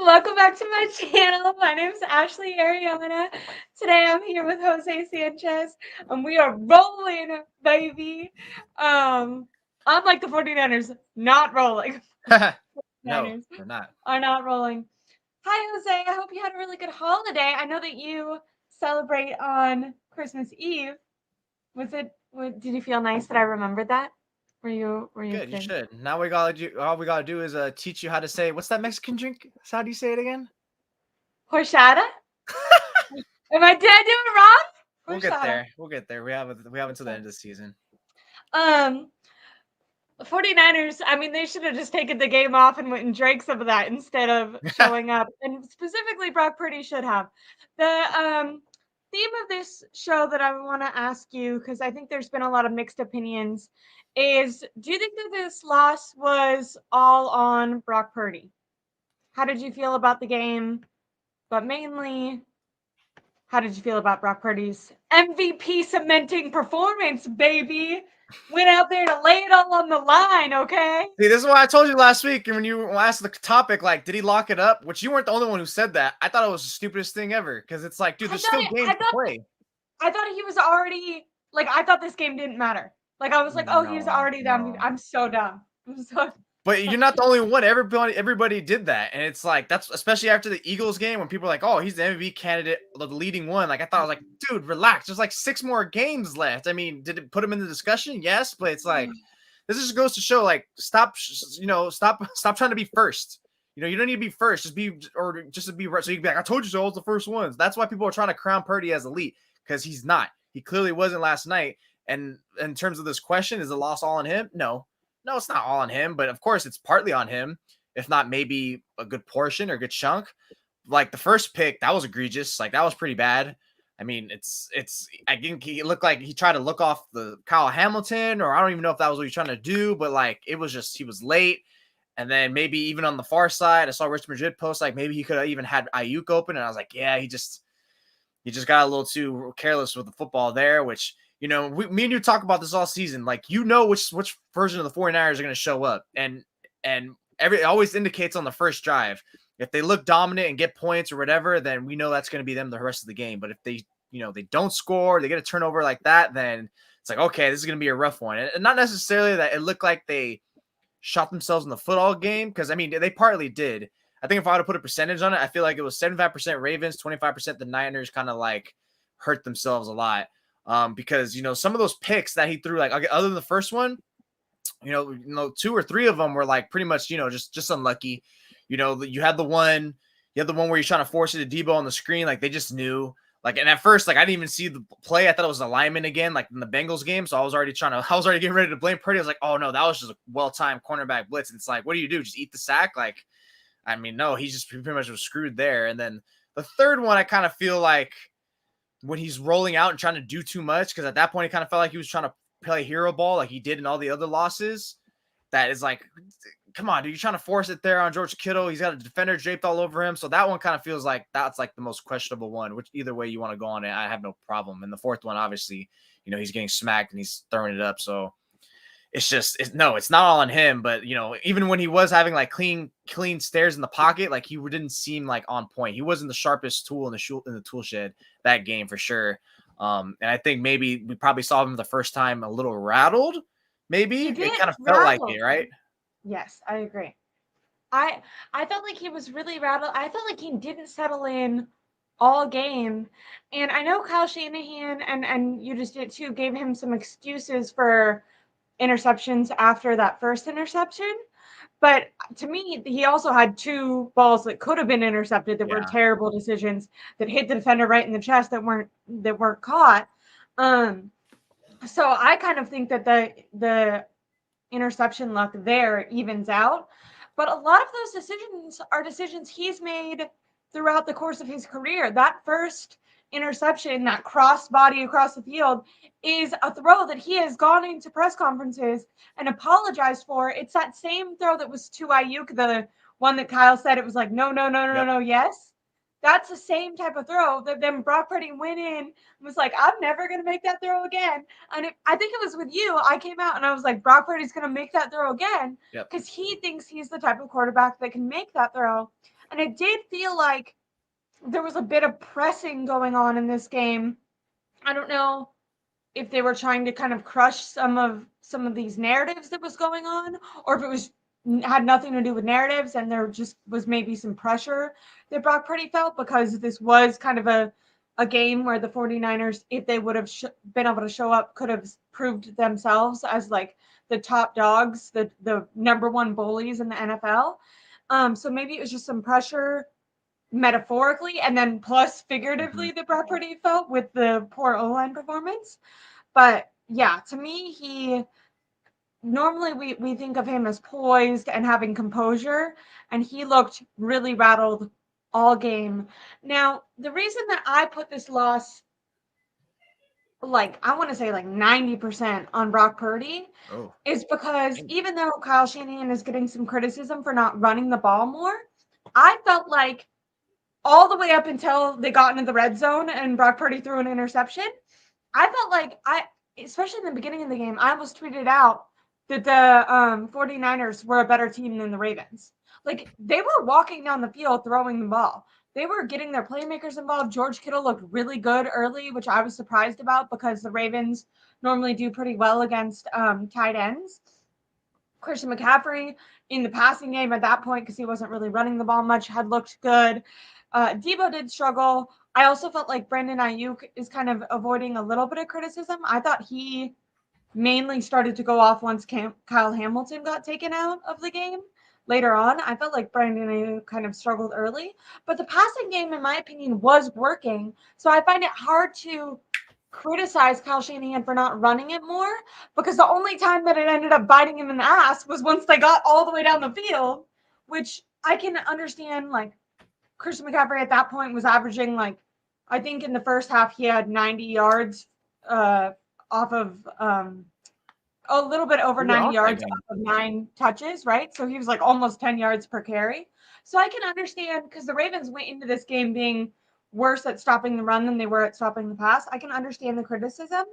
Welcome back to my channel. My name is Ashley Aireonna. Today I'm here with Jose Sanchez, and we are rolling, baby. Unlike the 49ers, not rolling. No, 49ers we're not. are not rolling. Hi, Jose. I hope you had a really good holiday. I know that you celebrate on Christmas Eve. Did you feel nice that I remembered that? Were you Good, you good? should. Now we gotta do. All we gotta do is teach you how to say what's that Mexican drink? How do you say it again? Horchata? Did I do it wrong? We'll get Horchata. there. We'll get there. We have until the end of the season. Um, 49ers, I mean, they should have just taken the game off and went and drank some of that instead of showing up. And specifically, Brock Purdy should have. The theme of this show that I want to ask you, because I think there's been a lot of mixed opinions, is do you think that this loss was all on Brock Purdy? How did you feel about the game? But mainly, how did you feel about Brock Purdy's MVP cementing performance, baby? Went out there to lay it all on the line, okay? See, this is what I told you last week when you asked the topic, like, did he lock it up? Which you weren't the only one who said that. I thought it was the stupidest thing ever because it's like, dude, I there's still thought games to play. I thought he was already like I thought this game didn't matter. Like I was like, oh, he's No, already done. no. I'm so dumb. I'm so But you're not the only one. Everybody did that, and it's like that's especially after the Eagles game when people are like, "Oh, he's the MVP candidate, the leading one." Like I thought, I was like, "Dude, relax. There's like 6 more games left." I mean, did it put him in the discussion? Yes, but it's like this just goes to show, like, stop trying to be first. You don't need to be first. Just to be right. So you can be like, "I told you so. I was the first ones." That's why people are trying to crown Purdy as elite because he's not. He clearly wasn't last night. And in terms of this question, is the loss all on him? No, it's not all on him, but of course it's partly on him, if not maybe a good portion or a good chunk. Like the first pick, that was egregious. Like that was pretty bad. I mean, I think he looked like he tried to look off the Kyle Hamilton, or I don't even know if that was what he was trying to do, but like it was just he was late. And then maybe even on the far side, I saw Rich Madrid post like maybe he could have even had Ayuk open, and I was like, yeah, he just got a little too careless with the football there, which me and you talk about this all season. Like, which version of the 49ers are going to show up. And it always indicates on the first drive. If they look dominant and get points or whatever, then we know that's going to be them the rest of the game. But if they don't score, they get a turnover like that, then it's like, okay, this is going to be a rough one. And not necessarily that it looked like they shot themselves in the foot all game, because, I mean, they partly did. I think if I were to put a percentage on it, I feel like it was 75% Ravens, 25% the Niners kind of like hurt themselves a lot. Because some of those picks that he threw, like other than the first one, 2 or 3 of them were like pretty much just unlucky. You had the one where you're trying to force it to Debo on the screen, like they just knew. Like, and at first, like I didn't even see the play. I thought it was a lineman again, like in the Bengals game. So I was already getting ready to blame Purdy. I was like, oh no, that was just a well-timed cornerback blitz. And it's like, what do? Just eat the sack? Like, I mean, no, he pretty much was screwed there. And then the third one, I kind of feel like when he's rolling out and trying to do too much, because at that point, he kind of felt like he was trying to play hero ball like he did in all the other losses. That is like, come on, dude, you're trying to force it there on George Kittle. He's got a defender draped all over him. So that one kind of feels like that's like the most questionable one, which either way you want to go on it, I have no problem. And the fourth one, obviously, he's getting smacked and he's throwing it up. So it's just, it's not all on him, but even when he was having like clean stares in the pocket, like he didn't seem like on point. He wasn't the sharpest tool in the tool shed that game for sure. And I think maybe we probably saw him the first time a little rattled. Maybe it kind of felt like it, right? Yes, I agree. I felt like he was really rattled. I felt like he didn't settle in all game. And I know Kyle Shanahan and you just did too, gave him some excuses for interceptions after that first interception. But to me, he also had 2 balls that could have been intercepted that were terrible decisions that hit the defender right in the chest that weren't caught. So I kind of think that the interception luck there evens out. But a lot of those decisions are decisions he's made throughout the course of his career. That first interception, that cross body across the field, is a throw that he has gone into press conferences and apologized for. It's that same throw that was to Ayuk, the one that Kyle said it was like, no, yes. That's the same type of throw that then Brock Purdy went in and was like, I'm never going to make that throw again. And I think it was with you. I came out and I was like, Brock Purdy's going to make that throw again because he thinks he's the type of quarterback that can make that throw. And it did feel like there was a bit of pressing going on in this game. I don't know if they were trying to kind of crush some of these narratives that was going on, or if it was had nothing to do with narratives and there just was maybe some pressure that Brock Purdy felt, because this was kind of a game where the 49ers, if they would have been able to show up, could have proved themselves as like the top dogs, the number one bullies in the NFL. So maybe it was just some pressure metaphorically and then plus figuratively that Brock Purdy felt with the poor O-line performance. But yeah, to me, he normally we think of him as poised and having composure, and he looked really rattled all game. Now, the reason that I put this loss, like I want to say like 90% on Brock Purdy, is because even though Kyle Shanahan is getting some criticism for not running the ball more, I felt like all the way up until they got into the red zone and Brock Purdy threw an interception, I felt like especially in the beginning of the game, I almost tweeted out that the 49ers were a better team than the Ravens. Like, they were walking down the field throwing the ball. They were getting their playmakers involved. George Kittle looked really good early, which I was surprised about because the Ravens normally do pretty well against tight ends. Christian McCaffrey in the passing game at that point, because he wasn't really running the ball much, had looked good. Debo did struggle. I also felt like Brandon Ayuk is kind of avoiding a little bit of criticism. I thought he mainly started to go off once Kyle Hamilton got taken out of the game. Later on, I felt like Brandon Ayuk kind of struggled early. But the passing game, in my opinion, was working. So I find it hard to criticize Kyle Shanahan for not running it more, because the only time that it ended up biting him in the ass was once they got all the way down the field, which I can understand. Like, Christian McCaffrey at that point was averaging, like, I think in the first half he had 90 yards off of a little bit over 90 yards off of 9 touches, right? So he was like almost 10 yards per carry. So I can understand, because the Ravens went into this game being worse at stopping the run than they were at stopping the pass. I can understand the criticism,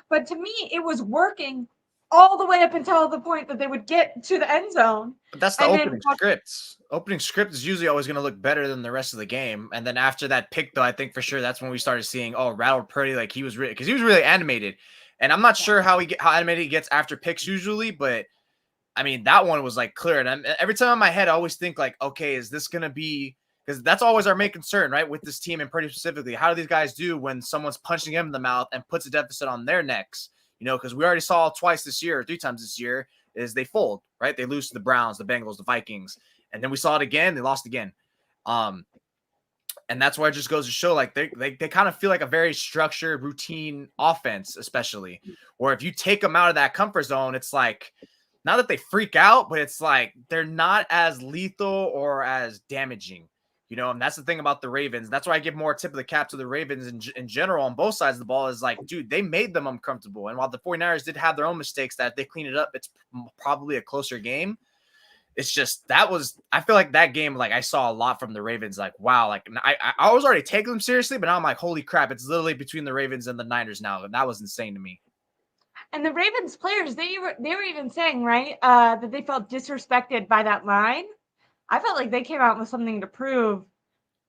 but to me, it was working all the way up until the point that they would get to the end zone. But that's the opening script. Opening script is usually always going to look better than the rest of the game. And then after that pick, though, I think for sure that's when we started seeing, rattled Purdy, like he was really, because he was really animated. And I'm not sure how animated he gets after picks usually, but I mean, that one was like clear. And every time in my head, I always think like, okay, is this going to be, because that's always our main concern, right? With this team and Purdy specifically, how do these guys do when someone's punching him in the mouth and puts a deficit on their necks? You know, because we already saw twice this year, or 3 times this year, is they fold, right? They lose to the Browns, the Bengals, the Vikings. And then we saw it again. They lost again. And that's why it just goes to show, like, they kind of feel like a very structured, routine offense, especially. Or if you take them out of that comfort zone, it's like, not that they freak out, but it's like they're not as lethal or as damaging. You know, and that's the thing about the Ravens. That's why I give more tip of the cap to the Ravens in general on both sides of the ball, is like, dude, they made them uncomfortable. And while the 49ers did have their own mistakes, that if they clean it up, it's probably a closer game. It's just, I feel like that game, like I saw a lot from the Ravens, like, wow, like I was already taking them seriously, but now I'm like, holy crap, it's literally between the Ravens and the Niners now. And that was insane to me. And the Ravens players, they were even saying, right, that they felt disrespected by that line. I felt like they came out with something to prove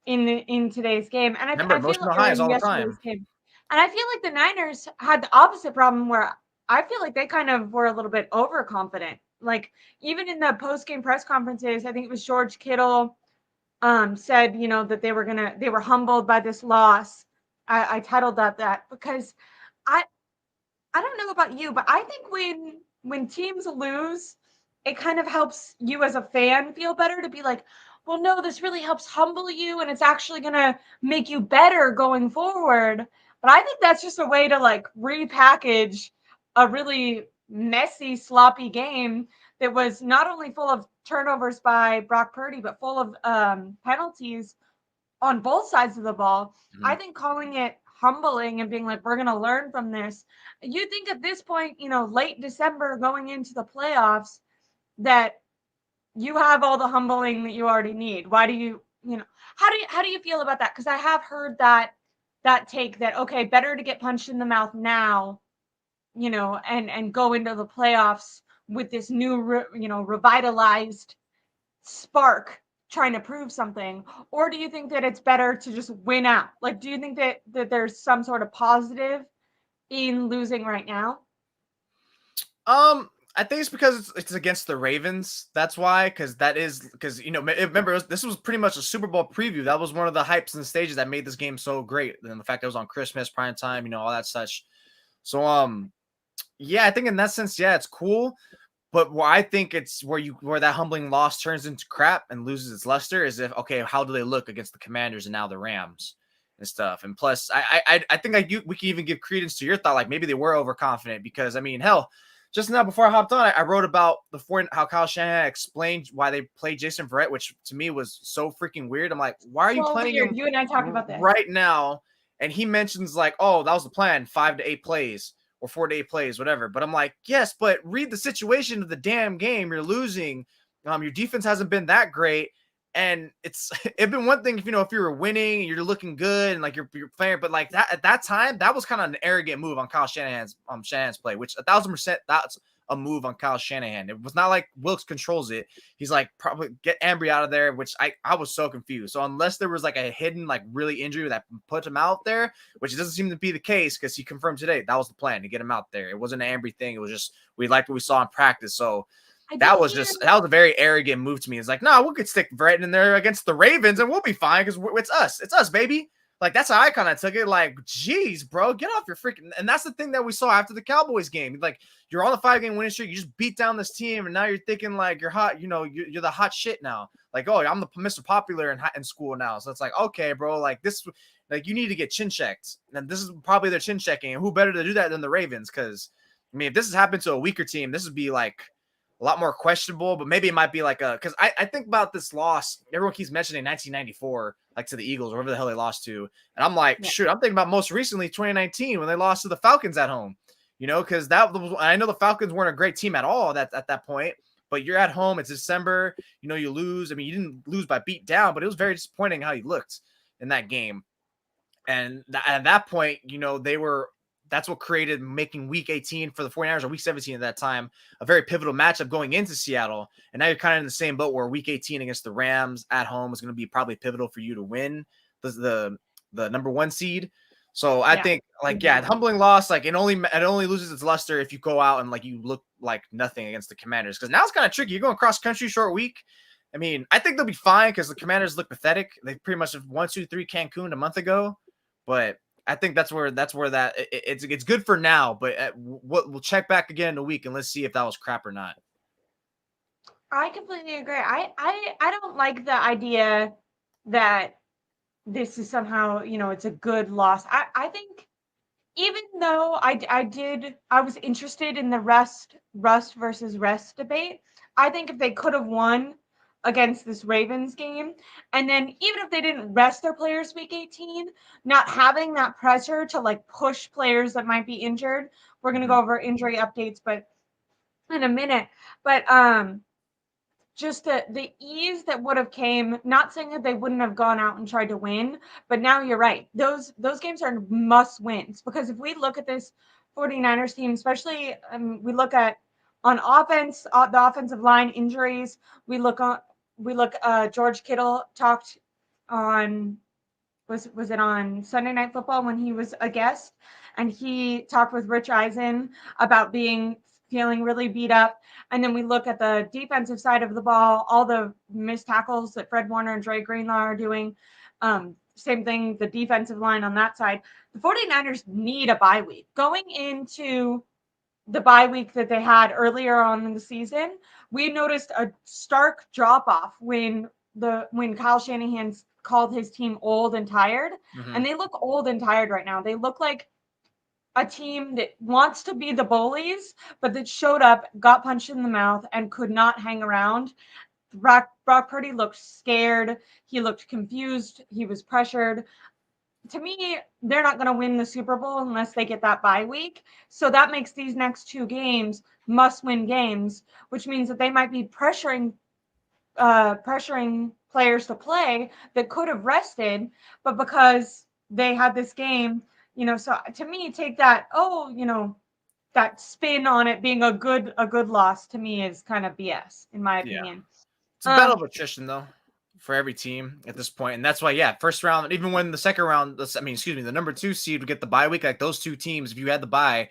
in today's game. And Remember, I feel emotional like highs all the time. game. And I feel like the Niners had the opposite problem, where I feel like they kind of were a little bit overconfident. Like, even in the post-game press conferences, I think it was George Kittle said, you know, that they were humbled by this loss. I titled that because I don't know about you, but I think when teams lose, it kind of helps you as a fan feel better to be like, well, no, this really helps humble you, and it's actually going to make you better going forward. But I think that's just a way to like repackage a really messy, sloppy game that was not only full of turnovers by Brock Purdy, but full of penalties on both sides of the ball. Mm-hmm. I think calling it humbling and being like, we're going to learn from this. You think at this point, you know, late December going into the playoffs, that you have all the humbling that you already need. Why do you how do you feel about that? Because I have heard that take that, okay, better to get punched in the mouth now, you know, and go into the playoffs with this new, revitalized spark trying to prove something, or do you think that it's better to just win out? Like, do you think that there's some sort of positive in losing right now? I think it's because it's against the Ravens. That's why, because remember this was pretty much a Super Bowl preview. That was one of the hypes and the stages that made this game so great. And the fact that it was on Christmas prime time, all that such. So yeah, I think in that sense, yeah, it's cool. But where I think it's where that humbling loss turns into crap and loses its luster is if, okay, how do they look against the Commanders and now the Rams and stuff? And plus, I think we can even give credence to your thought, like maybe they were overconfident because, I mean, hell, just now before I hopped on, I wrote about how Kyle Shanahan explained why they played Jason Verrett, which to me was so freaking weird. I'm like, why are you So playing weird. him You and I talked about this. right now? And he mentions like, oh, that was the plan, 5 to 8 plays. Or 4 to 8 plays, whatever. But I'm like, yes, but read the situation of the damn game. You're losing. Your defense hasn't been that great. And it'd been one thing if if you were winning, you're looking good and like you're playing, but like that at that time, that was kind of an arrogant move on Kyle Shanahan's play, which 1,000% that's a move on Kyle Shanahan. It was not like Wilkes controls it. He's like, probably get Ambry out of there, which I was so confused. So unless there was like a hidden like really injury that put him out there, which it doesn't seem to be the case because he confirmed today that was the plan to get him out there. It wasn't an Ambry thing. It was just we liked what we saw in practice. So that was a very arrogant move to me. It's like, no, we could stick Verrett in there against the Ravens and we'll be fine because it's us, baby. Like, that's how I kind of took it. Like, geez, bro, get off your freaking. And that's the thing that we saw after the Cowboys game. Like, you're on the 5-game winning streak. You just beat down this team, and now you're thinking like you're hot. You're the hot shit now. Like, oh, I'm the Mr. Popular in school now. So it's like, okay, bro, like this, like you need to get chin checked. And this is probably their chin checking. And who better to do that than the Ravens? Because I mean, if this has happened to a weaker team, this would be like a lot more questionable, but maybe it might be like because I think about this loss. Everyone keeps mentioning 1994, like to the Eagles, or whoever the hell they lost to. And I'm like, shoot, I'm thinking about most recently 2019 when they lost to the Falcons at home, because I know the Falcons weren't a great team at all at that point, but you're at home. It's December, you lose. I mean, you didn't lose by beat down, but it was very disappointing how you looked in that game. And at that point, that's what created making week 18 for the 49ers or week 17 at that time a very pivotal matchup going into Seattle. And now you're kind of in the same boat where week 18 against the Rams at home is going to be probably pivotal for you to win the number 1 seed. So I think humbling loss, like it only loses its luster if you go out and like you look like nothing against the Commanders, because now it's kind of tricky. You're going cross country short week. I mean, I think they'll be fine because the Commanders look pathetic. They pretty much have 1, 2, 3 Cancun a month ago, but I think that's where it's good for now, but we'll check back again in a week and let's see if that was crap or not. I completely agree. I don't like the idea that this is somehow, it's a good loss. I think even though I was interested in the rust versus rest debate, I think if they could have won against this Ravens game, and then even if they didn't rest their players week 18, not having that pressure to like push players that might be injured. We're going to go over injury updates but in a minute, but just the ease that would have came, not saying that they wouldn't have gone out and tried to win, but now you're right. Those games are must wins, because if we look at this 49ers team, especially we look at on offense, the offensive line injuries, George Kittle talked on, was it on Sunday Night Football when he was a guest, and he talked with Rich Eisen about feeling really beat up. And then we look at the defensive side of the ball, all the missed tackles that Fred Warner and Dre Greenlaw are doing. Same thing, the defensive line on that side. The 49ers need a bye week. Going into the bye week that they had earlier on in the season, we noticed a stark drop-off when Kyle Shanahan called his team old and tired. And they look old and tired right now. They look like a team that wants to be the bullies, but that showed up, got punched in the mouth, and could not hang around. Brock Purdy looked scared. He looked confused. He was pressured. To me, they're not going to win the Super Bowl unless they get that bye week. So that makes these next 2 games must-win games, which means that they might be pressuring players to play that could have rested, but because they had this game, so to me, take that, that spin on it being a good loss, to me is kind of BS, in my opinion. It's a battle of attrition, though, for every team at this point. And that's why, yeah, first round, even when the second round, the number 2 seed would get the bye week, like those two teams, if you had the bye,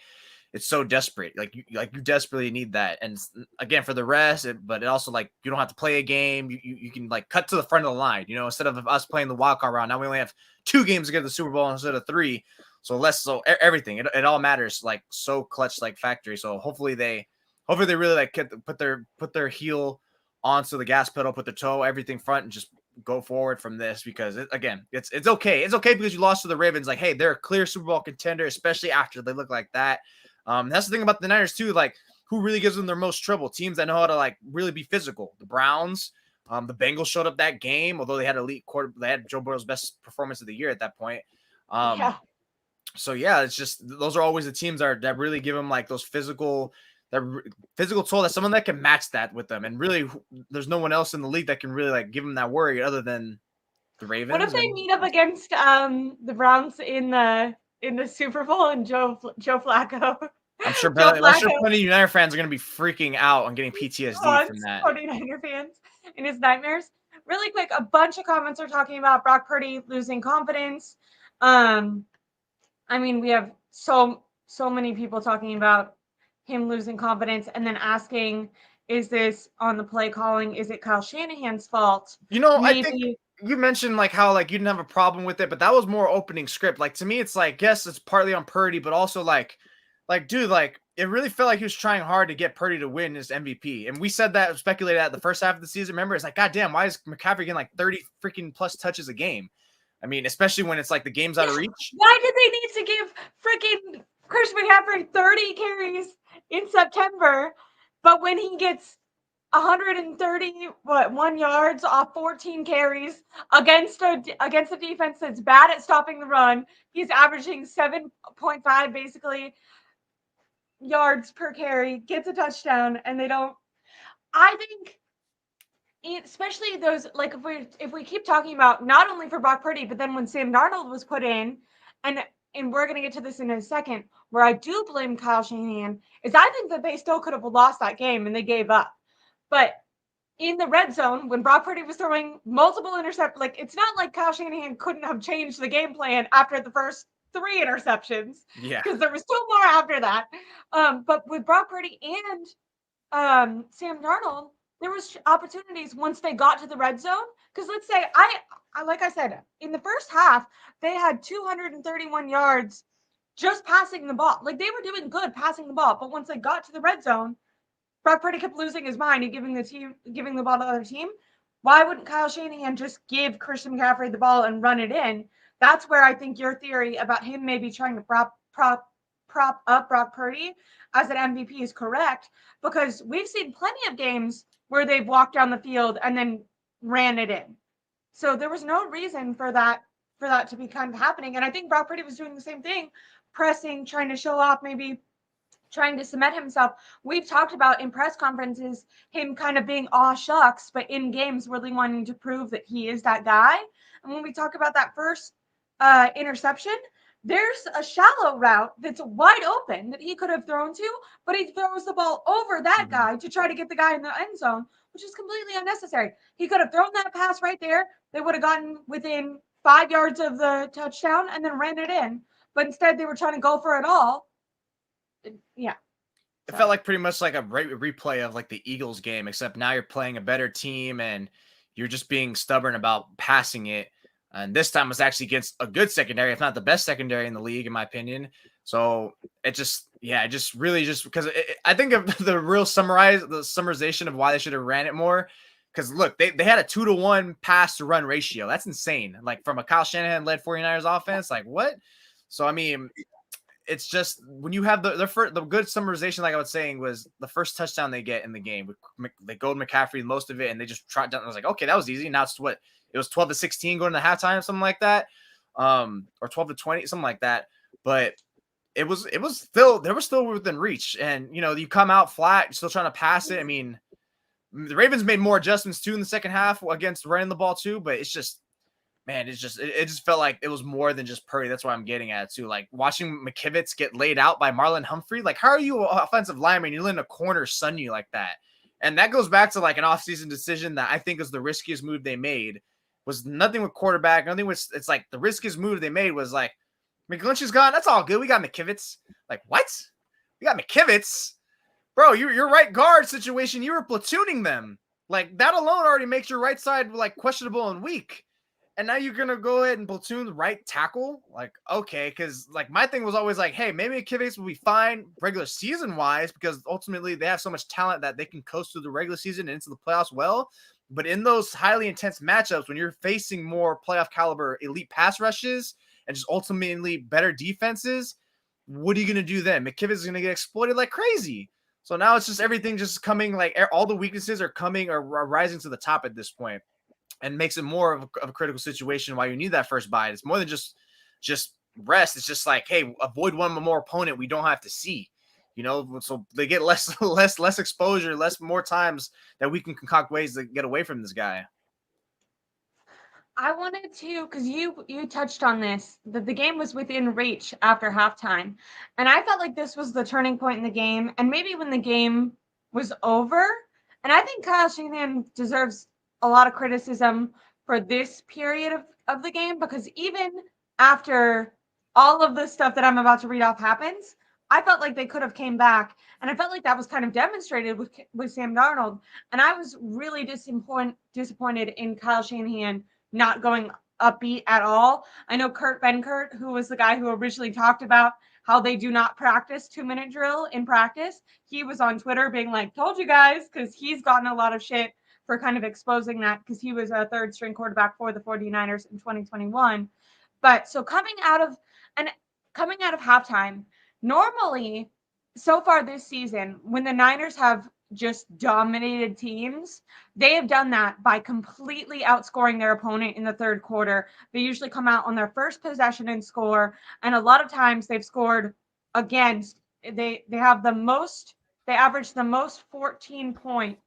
it's so desperate. Like you desperately need that. And again, for the rest, but it also like you don't have to play a game. You can like cut to the front of the line, instead of us playing the wild card round. Now we only have 2 games to get to the Super Bowl instead of 3. So everything, it all matters, like so clutch, like factory. So hopefully they really like put their heel onto the gas pedal, put the toe, everything front, and just go forward from this, because it's okay. It's okay because you lost to the Ravens. Like, hey, they're a clear Super Bowl contender, especially after they look like that. That's the thing about the Niners too. Like, who really gives them their most trouble? Teams that know how to like really be physical. The Browns, the Bengals showed up that game, although they had elite they had Joe Burrow's best performance of the year at that point. Yeah. So yeah, it's just those are always the teams that really give them like those physical toll, that someone that can match that with them. And really, there's no one else in the league that can really like give them that worry other than the Ravens. What if they meet up against the Browns in the Super Bowl and Joe Flacco? I'm sure plenty of United fans are going to be freaking out and getting PTSD from that. 49er fans and his nightmares. Really quick, a bunch of comments are talking about Brock Purdy losing confidence. I mean, we have so many people talking about him losing confidence and then asking, is this on the play calling? Is it Kyle Shanahan's fault? Maybe. I think you mentioned like how like you didn't have a problem with it, but that was more opening script. Like, to me, it's like, yes, it's partly on Purdy, but also like dude, like it really felt like he was trying hard to get Purdy to win his MVP. And we said that, speculated at the first half of the season. Remember, it's like, God damn, why is McCaffrey getting like 30 freaking plus touches a game? I mean, especially when it's like the game's out of reach. Why did they need to give freaking Christian McCaffrey 30 carries in September, but when he gets 131 yards off 14 carries against a defense that's bad at stopping the run, he's averaging 7.5 basically yards per carry, gets a touchdown, and they don't. I think, especially those, like if we keep talking about not only for Brock Purdy, but then when Sam Darnold was put in, and we're going to get to this in a second, where I do blame Kyle Shanahan, is I think that they still could have lost that game and they gave up. But in the red zone, when Brock Purdy was throwing multiple interceptions, like it's not like Kyle Shanahan couldn't have changed the game plan after the first 3 interceptions. Yeah. Because there was 2 more after that. But with Brock Purdy and Sam Darnold, there was opportunities once they got to the red zone. Because let's say, I like I said, in the first half, they had 231 yards just passing the ball. Like, they were doing good passing the ball. But once they got to the red zone, Brock Purdy kept losing his mind and giving the ball to the other team. Why wouldn't Kyle Shanahan just give Christian McCaffrey the ball and run it in? That's where I think your theory about him maybe trying to prop up Brock Purdy as an MVP is correct, because we've seen plenty of games where they've walked down the field and then ran it in. So there was no reason for that to be kind of happening. And I think Brock Purdy was doing the same thing, pressing, trying to show off, maybe trying to cement himself. We've talked about in press conferences him kind of being aw shucks, but in games really wanting to prove that he is that guy. And when we talk about that first interception, there's a shallow route that's wide open that he could have thrown to, but he throws the ball over that guy to try to get the guy in the end zone, which is completely unnecessary. He could have thrown that pass right there. They would have gotten within 5 yards of the touchdown and then ran it in. But instead, they were trying to go for it all. Yeah. It felt like pretty much like a replay of like the Eagles game, except now you're playing a better team and you're just being stubborn about passing it. And this time was actually against a good secondary, if not the best secondary in the league, in my opinion. So it just really because I think of the real summarization of why they should have ran it more. Because look, they had a 2-to-1 pass to run ratio. That's insane. Like, from a Kyle Shanahan led 49ers offense, like what? So, I mean, it's just when you have the good summarization, like I was saying, was the first touchdown they get in the game. They go to McCaffrey most of it, and they just trot down. I was like, okay, that was easy. Now it's what? It was 12-16 going to halftime, something like that, or 12-20, something like that. But it was still, they were still within reach. And you come out flat, you're still trying to pass it. I mean, the Ravens made more adjustments too in the second half against running the ball too, but it's just, man, it just felt like it was more than just Purdy. That's what I'm getting at too. Like, watching McKivitz get laid out by Marlon Humphrey. Like, how are you an offensive lineman? You're letting a corner sun you like that. And that goes back to like an offseason decision that I think is the riskiest move they made. Was nothing with quarterback, nothing with, it's like the riskiest move they made was like, McGlinchey's gone. That's all good. We got McKivitz. Like, what? We got McKivitz? Bro, your right guard situation, you were platooning them. Like, that alone already makes your right side, like, questionable and weak. And now you're going to go ahead and platoon the right tackle? Like, okay, because, like, my thing was always like, hey, maybe McKivitz will be fine regular season-wise because ultimately they have so much talent that they can coast through the regular season and into the playoffs well. But in those highly intense matchups, when you're facing more playoff caliber elite pass rushes and just ultimately better defenses, what are you going to do then? McKivitz is going to get exploited like crazy. So now it's just everything just coming, like all the weaknesses are coming or rising to the top at this point, and makes it more of a critical situation why you need that first bye. It's more than just rest. It's just like, hey, avoid one more opponent we don't have to see. So they get less exposure, more times that we can concoct ways to get away from this guy. I wanted to, because you touched on this, that the game was within reach after halftime. And I felt like this was the turning point in the game. And maybe when the game was over, and I think Kyle Shanahan deserves a lot of criticism for this period of the game, because even after all of the stuff that I'm about to read off happens, I felt like they could have came back. And I felt like that was kind of demonstrated with Sam Darnold. And I was really disappointed in Kyle Shanahan not going upbeat at all. I know Kurt Benkert, who was the guy who originally talked about how they do not practice 2-minute drill in practice. He was on Twitter being like, told you guys, because he's gotten a lot of shit for kind of exposing that because he was a third string quarterback for the 49ers in 2021. But so coming out of halftime, normally so far this season, when the Niners have just dominated teams, they have done that by completely outscoring their opponent in the third quarter. They usually come out on their first possession and score, and a lot of times they've scored against, they have the most, they average the most 14-point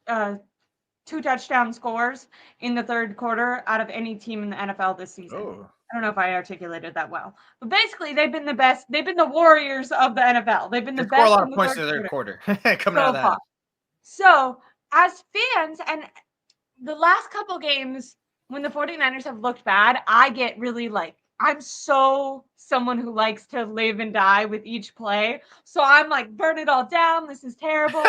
2-touchdown scores in the third quarter out of any team in the NFL this season. Oh. I don't know if I articulated that well, but basically they've been the best. They've been the Warriors of the NFL. They've been the best. Score a lot of points in the third quarter coming out of that. So as fans, and the last couple games when the 49ers have looked bad, I get really like, I'm so someone who likes to live and die with each play. So I'm like, burn it all down. This is terrible.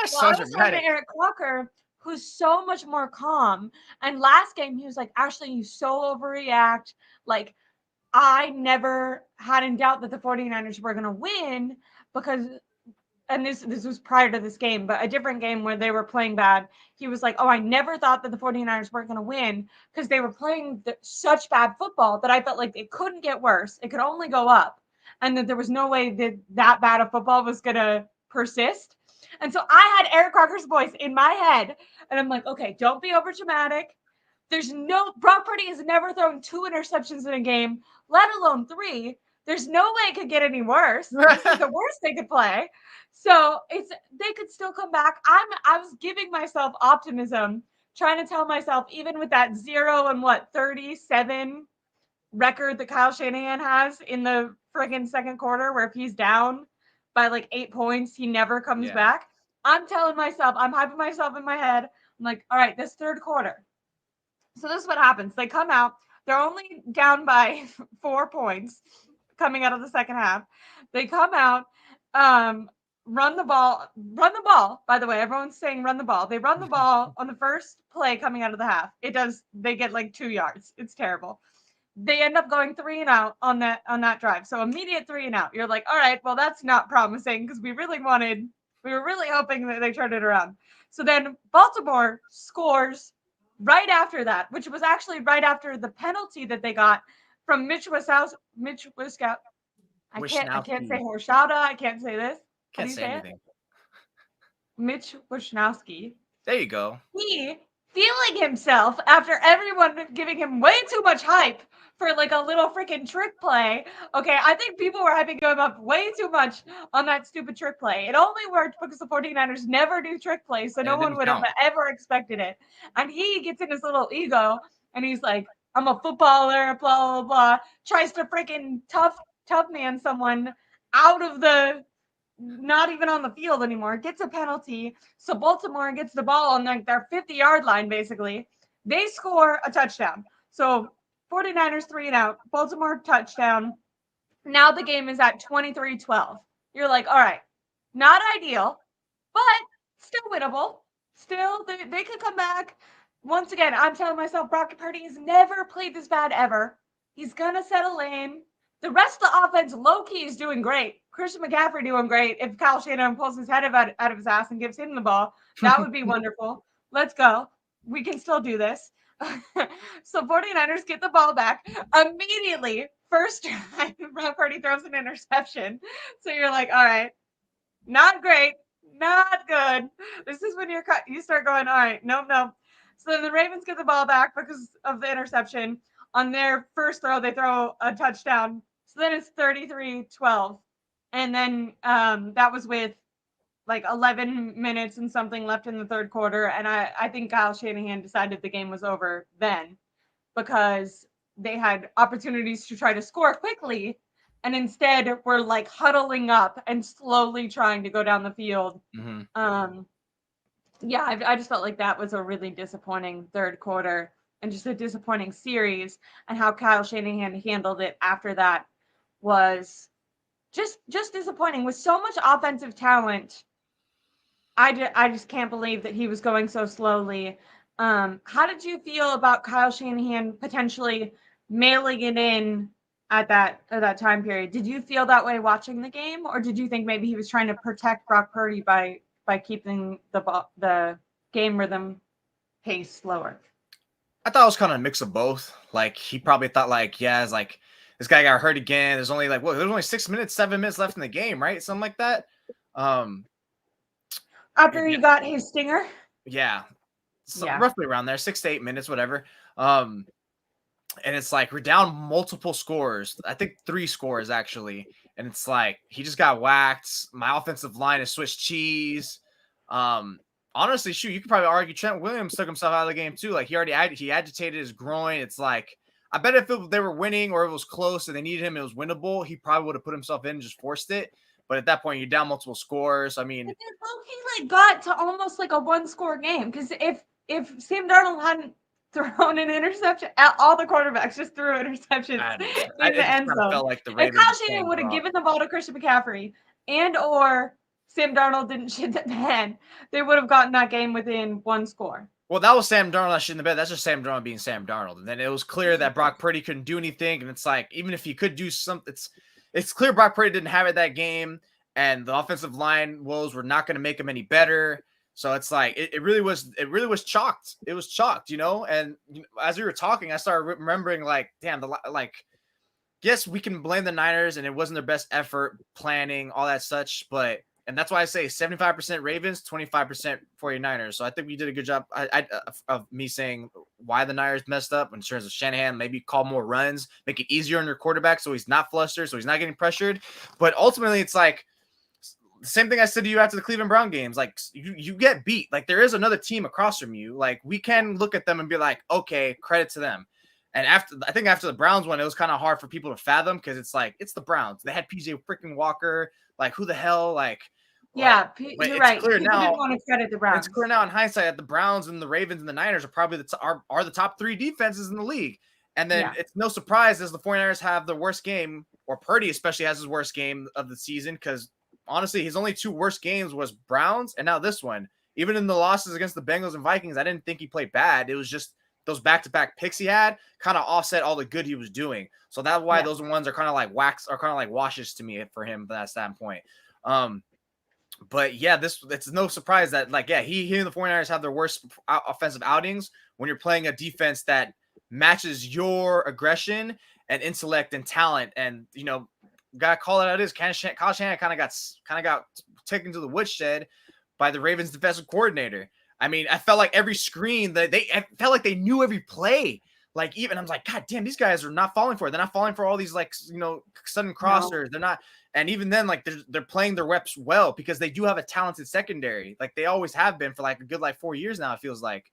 So I was talking to Eric Walker, who's so much more calm. And last game, he was like, Ashley, you so overreact. Like, I never had in doubt that the 49ers were going to win because, and this was prior to this game, but a different game where they were playing bad. He was like, oh, I never thought that the 49ers weren't going to win because they were playing such bad football that I felt like it couldn't get worse. It could only go up. And that there was no way that bad of football was going to persist. And so I had Eric Walker's voice in my head. And I'm like, okay, don't be over dramatic. Brock Purdy has never thrown 2 interceptions in a game, let alone 3. There's no way it could get any worse. This is the worst they could play. So they could still come back. I was giving myself optimism, trying to tell myself, even with that 0-37 record that Kyle Shanahan has in the friggin' second quarter, where if he's down by like 8 points, he never comes back. I'm telling myself, I'm hyping myself in my head. I'm like, all right, this third quarter. So this is what happens. They come out. They're only down by 4 points coming out of the second half. They come out, run the ball. By the way, everyone's saying run the ball. They run the ball on the first play coming out of the half. They get like 2 yards. It's terrible. They end up going 3 and out on that drive. So immediate 3 and out. You're like, all right, well, that's not promising because we were really hoping that they turned it around. So then Baltimore scores right after that, which was actually right after the penalty that they got from Mitch Wiskowski. I can't say Horshada. I can't say this. Can't say anything. Mitch Wishnowski. There you go. He feeling himself after everyone giving him way too much hype for like a little freaking trick play. Okay, I think people were hyping him up way too much on that stupid trick play. It only worked because the 49ers never do trick plays, so no one would have ever expected it. And he gets in his little ego, and he's like, I'm a footballer, blah, blah, blah. Tries to freaking tough man someone out of the not even on the field anymore, gets a penalty. So Baltimore gets the ball on like their 50-yard line, basically. They score a touchdown. So 49ers 3-and-out, Baltimore touchdown. Now the game is at 23-12. You're like, all right, not ideal, but still winnable. Still, they could come back. Once again, I'm telling myself Brock Purdy has never played this bad ever. He's going to settle in. The rest of the offense, low-key, is doing great. Christian McCaffrey doing great. If Kyle Shanahan pulls his head out of his ass and gives him the ball, that would be wonderful. Let's go. We can still do this. So 49ers get the ball back immediately. First time, Brock Purdy throws an interception. So you're like, all right, not great, not good. This is when you start going, all right, nope. So then the Ravens get the ball back because of the interception. On their first throw, they throw a touchdown. So then it's 33-12. And then that was with like 11 minutes and something left in the third quarter. And I think Kyle Shanahan decided the game was over then because they had opportunities to try to score quickly. And instead we're like huddling up and slowly trying to go down the field. Mm-hmm. Yeah, I just felt like that was a really disappointing third quarter and just a disappointing series. And how Kyle Shanahan handled it after that was just disappointing. With so much offensive talent, I just can't believe that he was going so slowly. How did you feel about Kyle Shanahan potentially mailing it in at that time period? Did you feel that way watching the game, or did you think maybe he was trying to protect Brock Purdy by keeping the game rhythm pace slower? I thought it was kind of a mix of both. Like he probably thought like, yeah, it's like this guy got hurt again. There's only like there's only 6 minutes, 7 minutes left in the game, right? Something like that. After he got his stinger? Yeah. So roughly around there, 6 to 8 minutes, whatever. And it's like we're down multiple scores. I think 3 scores actually. And it's like he just got whacked. My offensive line is Swiss cheese. Honestly, shoot, you could probably argue Trent Williams took himself out of the game too. Like he agitated his groin. It's like I bet if they were winning or it was close and they needed him, it was winnable. He probably would have put himself in and just forced it. But at that point, you're down multiple scores. I mean, he like got to almost like a 1-score game because if Sam Darnold hadn't thrown an interception, all the quarterbacks just threw interceptions in the end zone. Like if Kyle Shanahan would have given the ball to Christian McCaffrey and or Sam Darnold didn't shit the bed, they would have gotten that game within 1 score. Well, that was Sam Darnold that shit in the bed. That's just Sam Darnold being Sam Darnold. And then it was clear that Brock Purdy couldn't do anything. And it's like, even if he could do something, it's clear Brock Purdy didn't have it that game. And the offensive line woes were not going to make him any better. So it's like, it really was chalked. It was chalked, you know? And as we were talking, I started remembering like, damn, yes, we can blame the Niners and it wasn't their best effort, planning, all that such. And that's why I say 75% Ravens, 25% 49ers. So I think we did a good job of me saying why the Niners messed up in terms of Shanahan, maybe call more runs, make it easier on your quarterback so he's not flustered, so he's not getting pressured. But ultimately, it's like the same thing I said to you after the Cleveland Brown games. Like you get beat. Like there is another team across from you. Like we can look at them and be like, okay, credit to them. And I think after the Browns one, it was kind of hard for people to fathom because it's like, it's the Browns. They had PJ freaking Walker. Like who the hell? Like, yeah, you're right. Clear now, didn't want to credit the Browns. It's clear now in hindsight that the Browns and the Ravens and the Niners are probably the top 3 defenses in the league. And then it's no surprise as the 49ers have the worst game, or Purdy especially has his worst game of the season, because honestly, his only 2 worst games was Browns and now this one. Even in the losses against the Bengals and Vikings, I didn't think he played bad. It was just those back-to-back picks he had kind of offset all the good he was doing. So that's why those ones are kind of like washes to me for him from that standpoint. But yeah, it's no surprise that he and the 49ers have their worst offensive outings when you're playing a defense that matches your aggression and intellect and talent. And gotta call it out. It is Kyle Shanahan kind of got taken to the woodshed by the Ravens defensive coordinator. I mean, I felt like every screen I felt like they knew every play. Like even I'm like, God damn, these guys are not falling for it. They're not falling for all these sudden crossers. No. They're not. And even then, they're playing their reps well because they do have a talented secondary. Like they always have been for a good 4 years now. It feels like.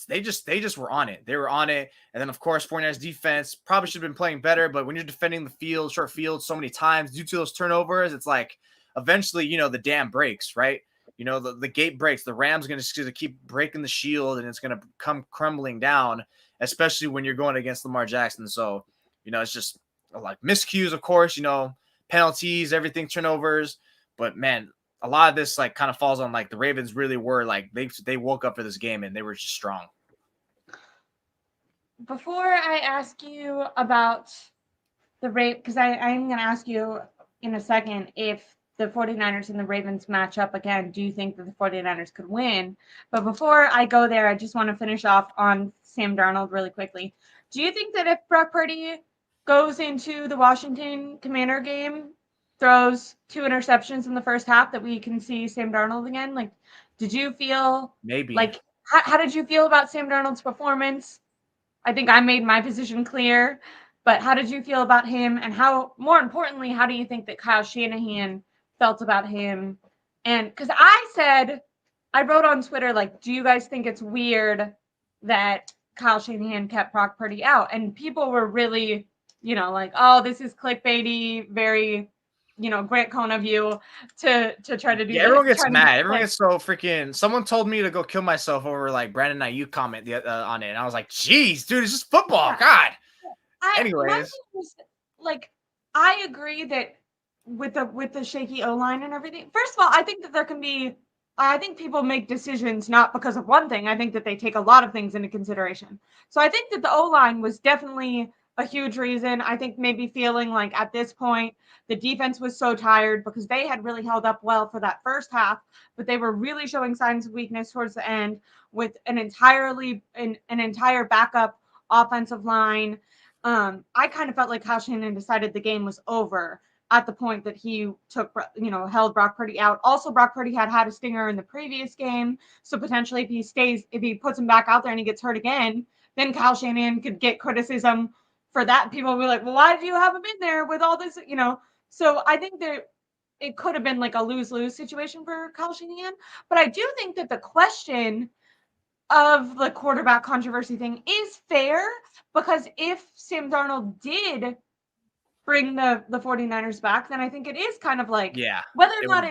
they just were on it. They were on it. And then, of course, 49ers defense probably should have been playing better. But when you're defending the field, short field, so many times due to those turnovers, it's like eventually, the dam breaks, right? The gate breaks. The Rams going to keep breaking the shield, and it's going to come crumbling down, especially when you're going against Lamar Jackson. So, it's just like miscues, of course, penalties, everything, turnovers. But, man, a lot of this like kind of falls on like the Ravens really were like they woke up for this game and they were just strong. Before I ask you about the because I'm going to ask you in a second if the 49ers and the Ravens match up again, do you think that the 49ers could win? But before I go there, I just want to finish off on Sam Darnold really quickly. Do you think that if Brock Purdy goes into the Washington Commander game, throws 2 interceptions in the first half, that we can see Sam Darnold again? Like, did you feel maybe like how did you feel about Sam Darnold's performance? I think I made my position clear, but how did you feel about him? And more importantly, how do you think that Kyle Shanahan felt about him? And because I wrote on Twitter, like, do you guys think it's weird that Kyle Shanahan kept Brock Purdy out? And people were really, like, oh, this is clickbaity, very, Grant Cohn of you to try to do. Yeah, everyone gets mad. Everyone gets so freaking. Someone told me to go kill myself over like Brandon Ayuk comment on it, and I was like, "Geez, dude, it's just football." Yeah. God. Anyways, I agree that with the shaky O-line and everything. First of all, I think that there can be. I think people make decisions not because of one thing. I think that they take a lot of things into consideration. So I think that the O-line was definitely a huge reason. I think maybe feeling like at this point the defense was so tired because they had really held up well for that first half, but they were really showing signs of weakness towards the end with an entire backup offensive line. I kind of felt like Kyle Shanahan decided the game was over at the point that he held Brock Purdy out. Also, Brock Purdy had a stinger in the previous game, so potentially if he puts him back out there and he gets hurt again, then Kyle Shanahan could get criticism for that. People will be like, well, why did you have him in there with all this, So I think that it could have been like a lose-lose situation for Kyle Shanahan. But I do think that the question of the quarterback controversy thing is fair, because if Sam Darnold did bring the 49ers back, then I think it is kind of like, whether or not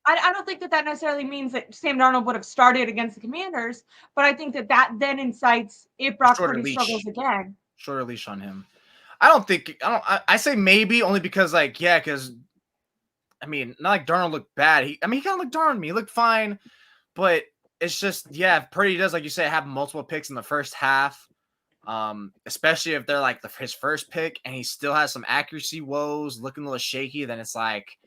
I don't think that necessarily means that Sam Darnold would have started against the Commanders, but I think that then incites if Brock Purdy struggles again. Shorter leash on him. I say maybe only because because I mean, not like Darnold looked bad. He kind of looked darn me. He looked fine, but it's just, if Purdy does, like you say, have multiple picks in the first half, especially if they're like his first pick and he still has some accuracy woes, looking a little shaky, then it's like,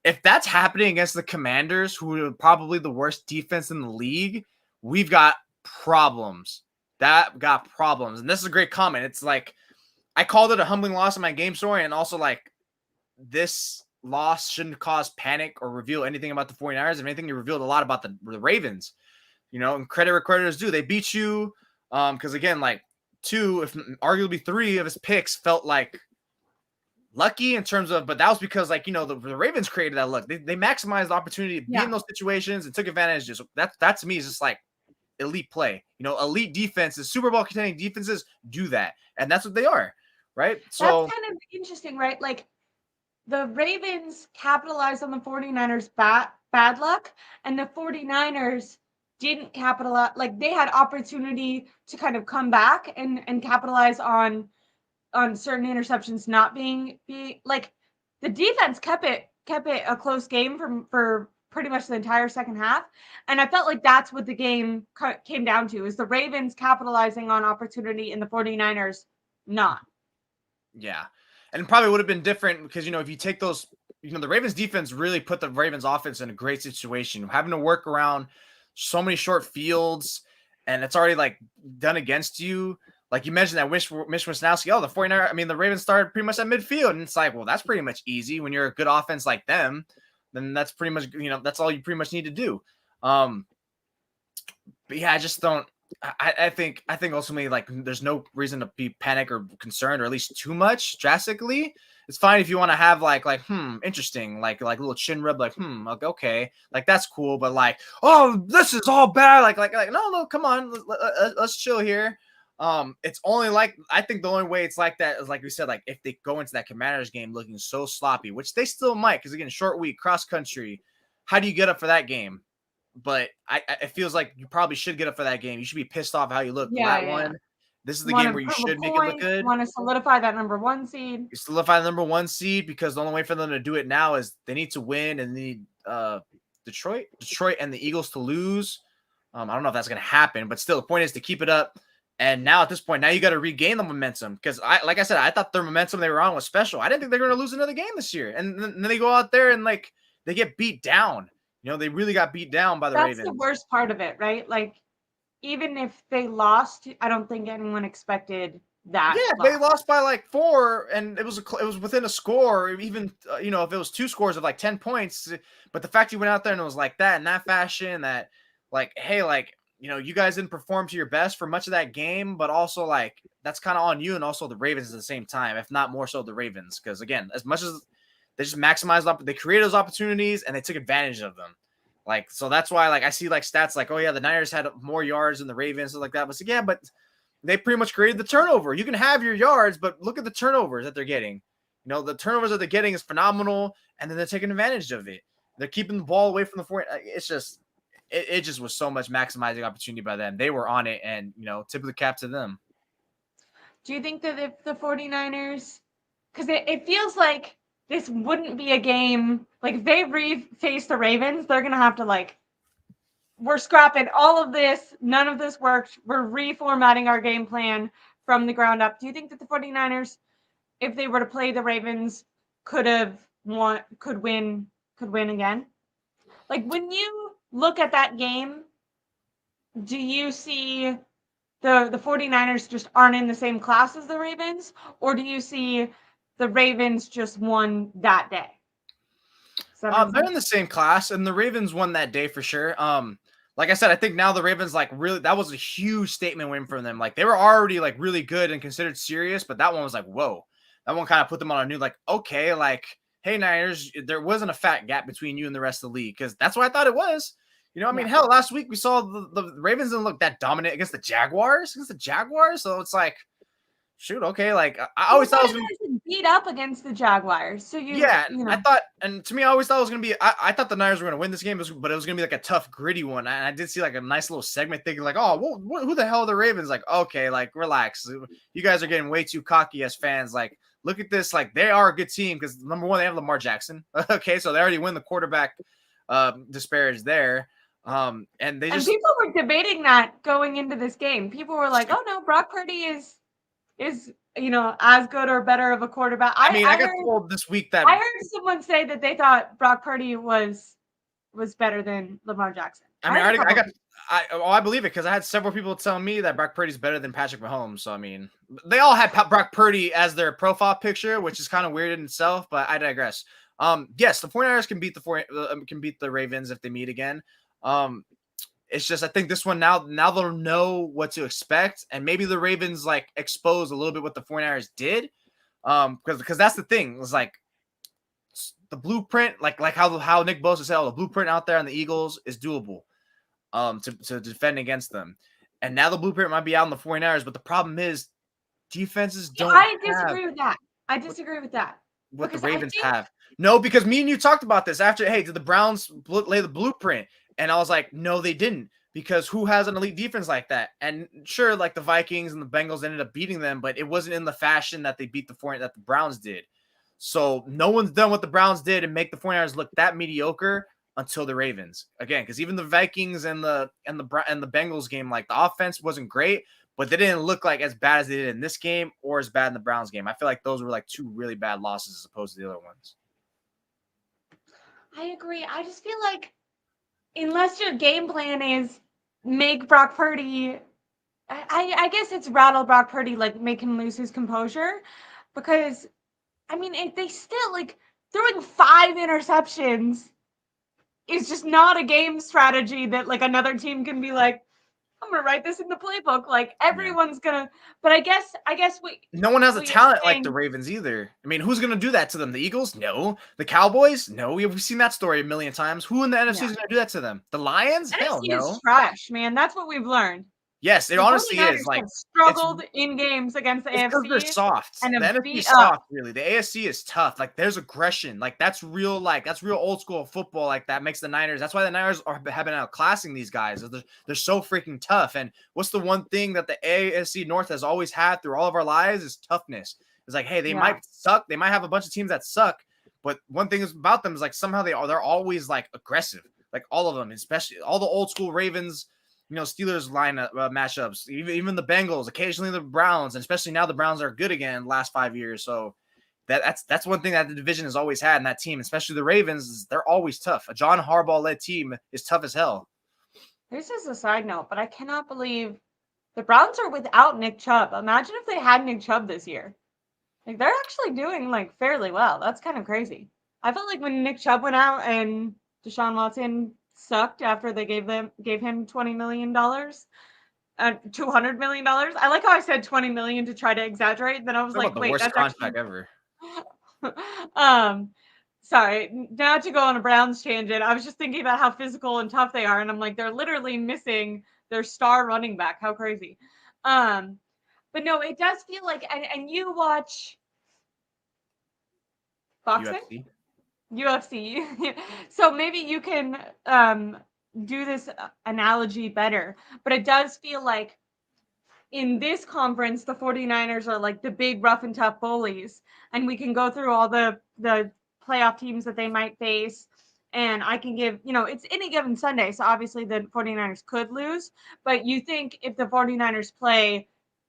if that's happening against the Commanders, who are probably the worst defense in the league, we've got problems. And this is a great comment. It's like, I called it a humbling loss in my game story, and also like this loss shouldn't cause panic or reveal anything about the 49ers. If anything, it revealed a lot about the Ravens, and credit where credit is due. They beat you because again, like 2, if arguably 3 of his picks felt like lucky in terms of, but that was because the Ravens created that luck. They maximized the opportunity to be in those situations and took advantage. Just that to me is just like elite play. Elite defenses, Super Bowl contending defenses do that, and that's what they are, right? So that's kind of interesting, right? Like, the Ravens capitalized on the 49ers bad luck, and the 49ers didn't capitalize. Like, they had opportunity to kind of come back and capitalize on certain interceptions not being like, the defense kept it a close game for pretty much the entire second half. And I felt like that's what the game came down to, is the Ravens capitalizing on opportunity and the 49ers not. Yeah. And it probably would have been different because, if you take those, the Ravens defense really put the Ravens offense in a great situation, having to work around so many short fields, and it's already like done against you. Like you mentioned that Mitch Wisnowski, the 49ers, the Ravens started pretty much at midfield, and it's like, well, that's pretty much easy when you're a good offense like them. Then that's pretty much, that's all you pretty much need to do. But yeah, I just don't. I think ultimately, like, there's no reason to be panic or concerned, or at least too much drastically. It's fine if you want to have like interesting, like a little chin rub, like like, okay, like that's cool, but like, oh, this is all bad, like no, come on, let's chill here. It's only like, I think the only way it's like that is, like we said, like if they go into that Commanders game looking so sloppy, which they still might, because again, short week, cross country. How do you get up for that game? But it feels like you probably should get up for that game. You should be pissed off how you look for Yeah, that yeah. one. This is the Want game to where you prove a should make it look point, good. want to solidify that #1 seed. You solidify the number 1 seed, because the only way for them to do it now is they need to win, and they need Detroit and the Eagles to lose. I don't know if that's going to happen, but still, the point is to keep it up. And now at this point, now you got to regain the momentum, because like I said, I thought their momentum they were on was special. I didn't think they were going to lose another game this year, and then they go out there and like they get beat down. They really got beat down by the That's Ravens. the worst part of it, right? Like, even if they lost, I don't think anyone expected that. Yeah, they lost by like 4, and it was within a score. Even if it was 2 scores of like 10 points, but the fact you went out there and it was like that in that fashion, that like, hey, like, you guys didn't perform to your best for much of that game, but also like that's kind of on you, and also the Ravens at the same time, if not more so the Ravens, because again, as much as they just maximized they created those opportunities and they took advantage of them. Like, so that's why, like, I see like stats like, oh yeah, the Niners had more yards than the Ravens, stuff like that. But yeah, but they pretty much created the turnover. You can have your yards, but look at the turnovers that they're getting. The turnovers that they're getting is phenomenal, and then they're taking advantage of it. They're keeping the ball away from the four. It's just, it just was so much maximizing opportunity by them. They were on it, and tip of the cap to them. Do you think that if the 49ers, because it feels like this wouldn't be a game, like if they face the Ravens, they're going to have to like, we're scrapping all of this. None of this worked. We're reformatting our game plan from the ground up. Do you think that the 49ers, if they were to play the Ravens, could win again? Like, when you look at that game, do you see the 49ers just aren't in the same class as the Ravens, or do you see the Ravens just won that day? They're in the same class, and the Ravens won that day for sure. Like I said, I think now the Ravens, like, really, that was a huge statement win for them. Like, they were already like really good and considered serious, but that one was like, whoa. That one kind of put them on a new, like, okay, like, hey, Niners, there wasn't a fat gap between you and the rest of the league, because that's what I thought it was. I mean, hell, last week we saw the Ravens didn't look that dominant against the Jaguars. So it's like, shoot, okay, like I always thought it was gonna be beat up against the Jaguars. So I thought, and to me, I always thought it was gonna be. I thought the Niners were gonna win this game, but it was gonna be like a tough, gritty one. And I did see like a nice little segment thinking like, oh, well, who the hell are the Ravens? Like, okay, like relax. You guys are getting way too cocky as fans. Like, look at this. Like, they are a good team because number one, they have Lamar Jackson. Okay, so they already win the quarterback disparage there. And people were debating that going into this game. People were like, "Oh no, Brock Purdy is as good or better of a quarterback." I got told this week that I heard someone say that they thought Brock Purdy was better than Lamar Jackson. I believe it because I had several people telling me that Brock Purdy's better than Patrick Mahomes. So I mean, they all had Brock Purdy as their profile picture, which is kind of weird in itself. But I digress. Yes, the 49ers can beat the Ravens if they meet again. It's just, I think this one now they'll know what to expect, and maybe the Ravens like expose a little bit what the 49ers did. Because that's the thing. It's like the blueprint, like how Nick Bosa said, the blueprint out there on the Eagles is doable. To defend against them. And now the blueprint might be out on the 49ers, but the problem is defenses don't. I disagree with that. What the Ravens have. No, because me and you talked about this after, hey, did the Browns lay the blueprint? And I was like, no, they didn't, because who has an elite defense like that? And sure, like the Vikings and the Bengals ended up beating them, but it wasn't in the fashion that they beat that the Browns did. So no one's done what the Browns did and make the 49ers look that mediocre until the Ravens. Again, because even the Vikings and the Bengals game, like the offense wasn't great, but they didn't look like as bad as they did in this game or as bad in the Browns game. I feel like those were like two really bad losses as opposed to the other ones. I agree. I just feel like unless your game plan is make Brock Purdy, I guess it's rattle Brock Purdy, like make him lose his composure, because I mean, if they still like throwing 5 interceptions is just not a game strategy that like another team can be like, I'm gonna write this in the playbook. Like everyone's gonna. But I guess no one has a what you're talent like the saying, Ravens either. I mean, who's gonna do that to them? The Eagles? No. The Cowboys? No. We've seen that story a million times. Who in the NFC yeah. is gonna do that to them? The Lions? Hell NFC is no. trash, man. That's what we've learned. Yes, it The honestly 49ers is. Like, have it's struggled in games against the It's because they're AFC soft. and The have NFC beat is up. soft, really. The AFC is tough. Like, there's aggression. Like, that's real old school football. Like, that makes the Niners. That's why the Niners have been outclassing these guys. They're so freaking tough. And what's the one thing that the AFC North has always had through all of our lives is toughness. It's like, hey, they Yeah. might suck. They might have a bunch of teams that suck. But one thing is about them is like somehow they're always like aggressive. Like all of them, especially all the old school Ravens, Steelers lineup matchups, even the Bengals, occasionally the Browns, and especially now the Browns are good again the last 5 years. So that's one thing that the division has always had, and that team, especially the Ravens, is they're always tough. A John Harbaugh led team is tough as hell. This is a side note, but I cannot believe the Browns are without Nick Chubb. Imagine if they had Nick Chubb this year. Like they're actually doing like fairly well. That's kind of crazy. I felt like when Nick Chubb went out and Deshaun Watson sucked after they gave him $20 million, $200 million. I like how I said 20 million to try to exaggerate. Then I was Talk about like, the wait, worst that's actually contract ever. sorry, not to go on a Browns tangent. I was just thinking about how physical and tough they are, and I'm like, they're literally missing their star running back. How crazy. But no, it does feel like, and you watch boxing? UFC. So maybe you can do this analogy better, but it does feel like in this conference, the 49ers are like the big rough and tough bullies, and we can go through all the playoff teams that they might face. And I can give, it's any given Sunday. So obviously the 49ers could lose, but you think if the 49ers play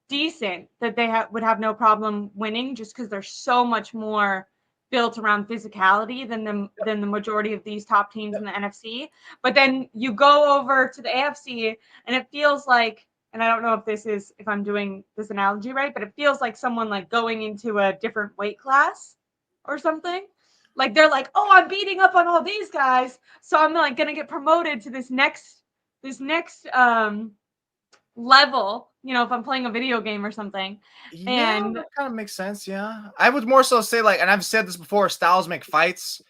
decent, that they would have no problem winning just because they're so much more built around physicality than the majority of these top teams in the NFC. But then you go over to the AFC and it feels like, and I don't know if I'm doing this analogy right, but it feels like someone like going into a different weight class or something. Like they're like, oh, I'm beating up on all these guys, so I'm like gonna get promoted to this next level, if I'm playing a video game or something. Yeah, And that kind of makes sense. Yeah, I would more so say like, and I've said this before: styles make fights.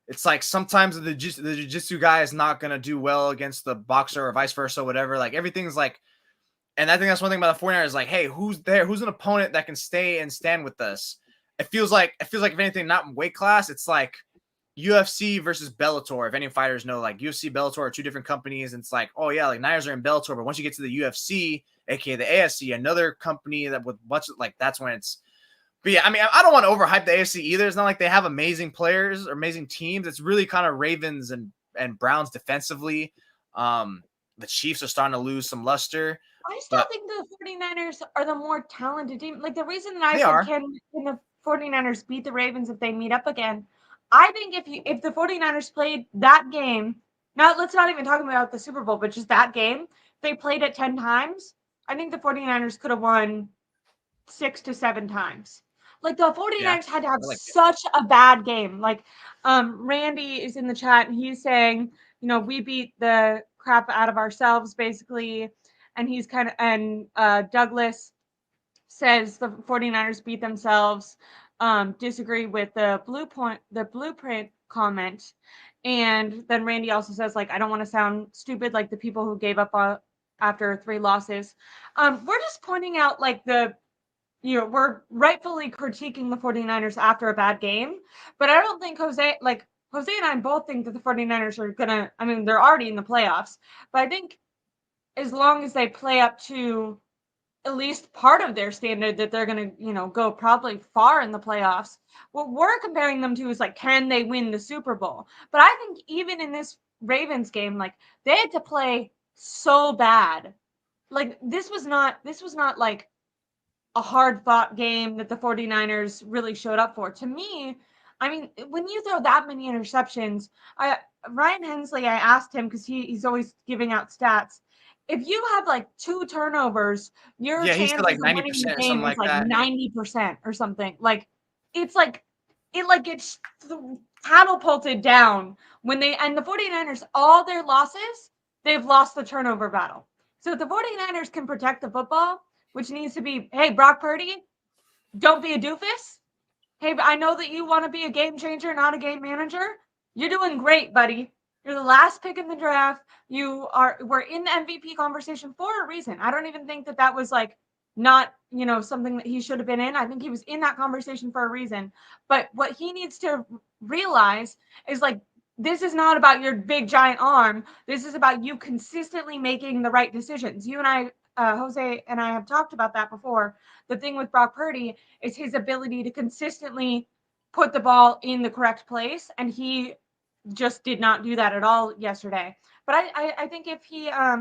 It's like sometimes the jiu-jitsu guy is not gonna do well against the boxer or vice versa, whatever. Like everything's like. And I think that's one thing about the 49ers, like, hey, who's there? Who's an opponent that can stay and stand with us? It feels like if anything, not in weight class, it's like UFC versus Bellator. If any fighters know, like UFC, Bellator are two different companies, and it's like, oh yeah, like Niners are in Bellator, but once you get to the UFC, aka the AFC, another company that with much like that's when it's. But yeah, I mean, I don't want to overhype the AFC either. It's not like they have amazing players or amazing teams. It's really kind of Ravens and Browns defensively. The Chiefs are starting to lose some luster. I still But think the 49ers are the more talented team. Like the reason that I they said are. can the 49ers beat the Ravens if they meet up again, I think if the 49ers played that game, let's not even talk about the Super Bowl, but just that game, they played it 10 times, I think the 49ers could have won 6 to 7 times. Like the Yeah, 49ers had to have I like it. such a bad game. Like Randy is in the chat and he's saying, we beat the crap out of ourselves basically. And he's and Douglas says the 49ers beat themselves, disagree with the blueprint comment. And then Randy also says, like, I don't want to sound stupid like the people who gave up after 3 losses. We're just pointing out like we're rightfully critiquing the 49ers after a bad game, but I don't think Jose and I both think that the 49ers are gonna, I mean, they're already in the playoffs, but I think as long as they play up to at least part of their standard that they're going to, go probably far in the playoffs. What we're comparing them to is like, can they win the Super Bowl? But I think even in this Ravens game, like they had to play so bad. Like this was not like a hard fought game that the 49ers really showed up for. To me, I mean, when you throw that many interceptions, Ryan Hensley, I asked him because he's always giving out stats. If you have like 2 turnovers, your Yeah, he said chances like of winning the 90% or game something is like like that. 90% or something. Like it's like it gets catapulted down when and the 49ers, all their losses, they've lost the turnover battle. So if the 49ers can protect the football, which needs to be, hey, Brock Purdy, don't be a doofus. Hey, I know that you want to be a game changer, not a game manager. You're doing great, buddy. You're the last pick in the draft. We're in the MVP conversation for a reason. I don't even think that was like not, something that he should have been in. I think he was in that conversation for a reason. But what he needs to realize is like, this is not about your big giant arm. This is about you consistently making the right decisions. You and I, Jose and I have talked about that before. The thing with Brock Purdy is his ability to consistently put the ball in the correct place, and he just did not do that at all yesterday. But I think if he I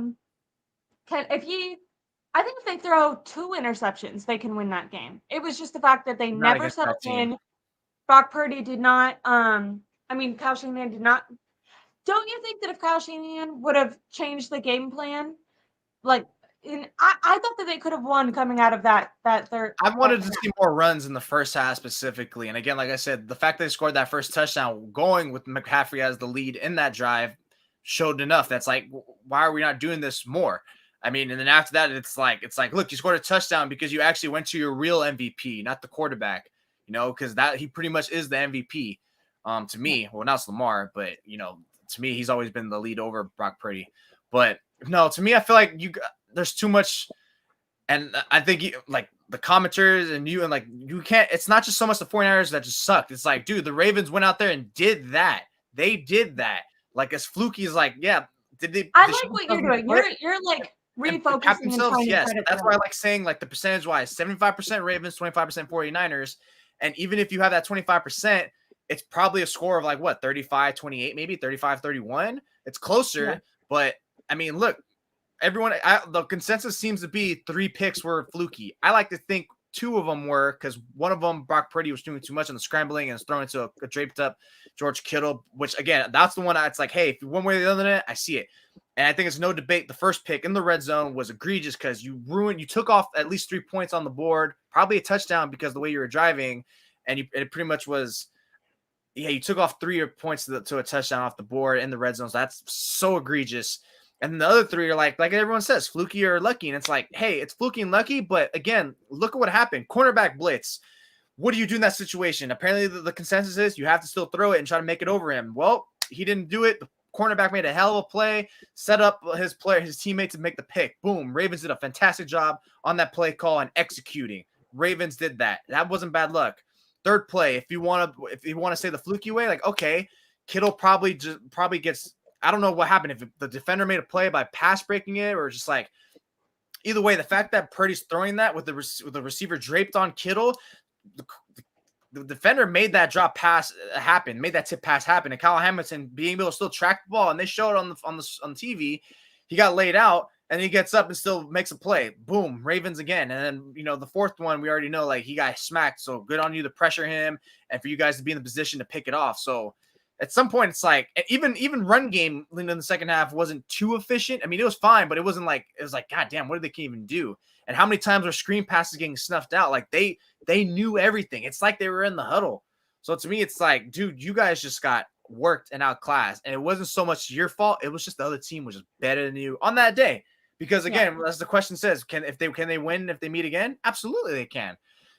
think if they throw 2 interceptions, they can win that game. It was just the fact that they Not never against that settled team. in. Brock Purdy did not. Kyle Shanahan did not. Don't you think that if Kyle Shanahan would have changed the game plan, like I thought that they could have won coming out of that third. I wanted to see more runs in the first half specifically. And again, like I said, the fact that they scored that first touchdown going with McCaffrey as the lead in that drive showed enough. That's like, why are we not doing this more? I mean, and then after that, it's like, look, you scored a touchdown because you actually went to your real MVP, not the quarterback, because that he pretty much is the MVP. To me, well, now it's Lamar, but to me, he's always been the lead over Brock Purdy. But no, to me, I feel like there's too much. And I think like the commenters and you can't, it's not just so much the 49ers that just sucked. It's like, dude, the Ravens went out there and did that. They did that. Like as fluky as like, yeah, did they? I like what you're doing. You're like refocusing and trying to yes. credit That's why I like saying like the percentage wise, 75% Ravens, 25% 49ers. And even if you have that 25%, it's probably a score of like what, 35-28, maybe 35-31. It's closer, yeah. But I mean, look, the consensus seems to be 3 picks were fluky. I like to think 2 of them were, because one of them, Brock Purdy, was doing too much on the scrambling and was throwing into a draped up George Kittle, which again, that's the one it's like, hey, if one way or the other, I see it. And I think it's no debate. The first pick in the red zone was egregious because you took off at least 3 points on the board, probably a touchdown because the way you were driving, and it pretty much was, yeah, you took off 3 points to a touchdown off the board in the red zone. So that's so egregious. And the other 3 are like everyone says, fluky or lucky. And it's like, hey, it's fluky and lucky. But again, look at what happened. Cornerback blitz. What do you do in that situation? Apparently the consensus is you have to still throw it and try to make it over him. Well, he didn't do it. The cornerback made a hell of a play, set up his teammate to make the pick. Boom. Ravens did a fantastic job on that play call and executing. Ravens did that. That wasn't bad luck. Third play, if you want to say the fluky way, like, okay, Kittle probably gets, I don't know what happened, if the defender made a play by pass breaking it or just like, either way, the fact that Purdy's throwing that with the receiver draped on Kittle, the defender made that drop pass happen, made that tip pass happen, and Kyle Hamilton being able to still track the ball, and they showed it on TV. He got laid out, and he gets up and still makes a play. Boom, Ravens again. And then, the fourth one, we already know, like, he got smacked. So good on you to pressure him and for you guys to be in the position to pick it off. So at some point, it's like, even run game in the second half wasn't too efficient. I mean, it was fine, but it was like, God damn, what did they even do? And how many times were screen passes getting snuffed out? Like, they knew everything. It's like they were in the huddle. So to me, it's like, dude, you guys just got worked and outclassed. And it wasn't so much your fault. It was just the other team was just better than you on that day. Because again, as the question says, can they win if they meet again? Absolutely they can.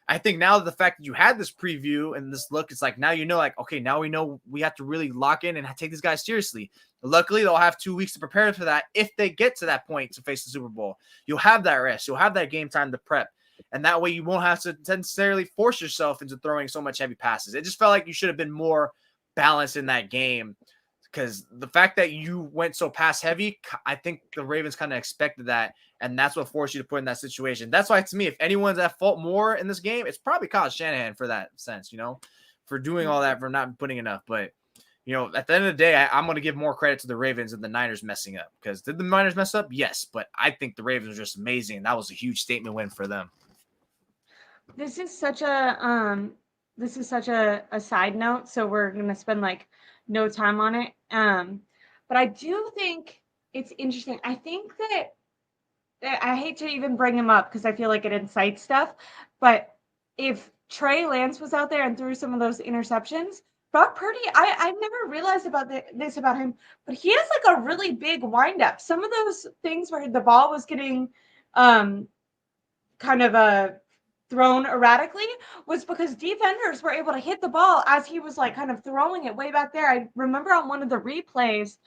I think now the fact that you had this preview and this look, it's like now like, okay, now we know we have to really lock in and take these guys seriously. Luckily, they'll have 2 weeks to prepare for that if they get to that point to face the Super Bowl. You'll have that rest. You'll have that game time to prep. And that way you won't have to necessarily force yourself into throwing so much heavy passes. It just felt like you should have been more balanced in that game. Because the fact that you went so pass heavy, I think the Ravens kind of expected that, and that's what forced you to put in that situation. That's why, to me, if anyone's at fault more in this game, it's probably Kyle Shanahan for that sense, for doing all that, for not putting enough. But, at the end of the day, I'm going to give more credit to the Ravens than the Niners messing up. Because did the Niners mess up? Yes, but I think the Ravens were just amazing, and that was a huge statement win for them. This is such a side note, so we're going to spend no time on it. But I do think it's interesting. I think that I hate to even bring him up because I feel like it incites stuff. But if Trey Lance was out there and threw some of those interceptions, Brock Purdy, I never realized about this about him, but he has like a really big windup. Some of those things where the ball was getting kind of thrown erratically was because defenders were able to hit the ball as he was like kind of throwing it way back there. I remember on one of the replays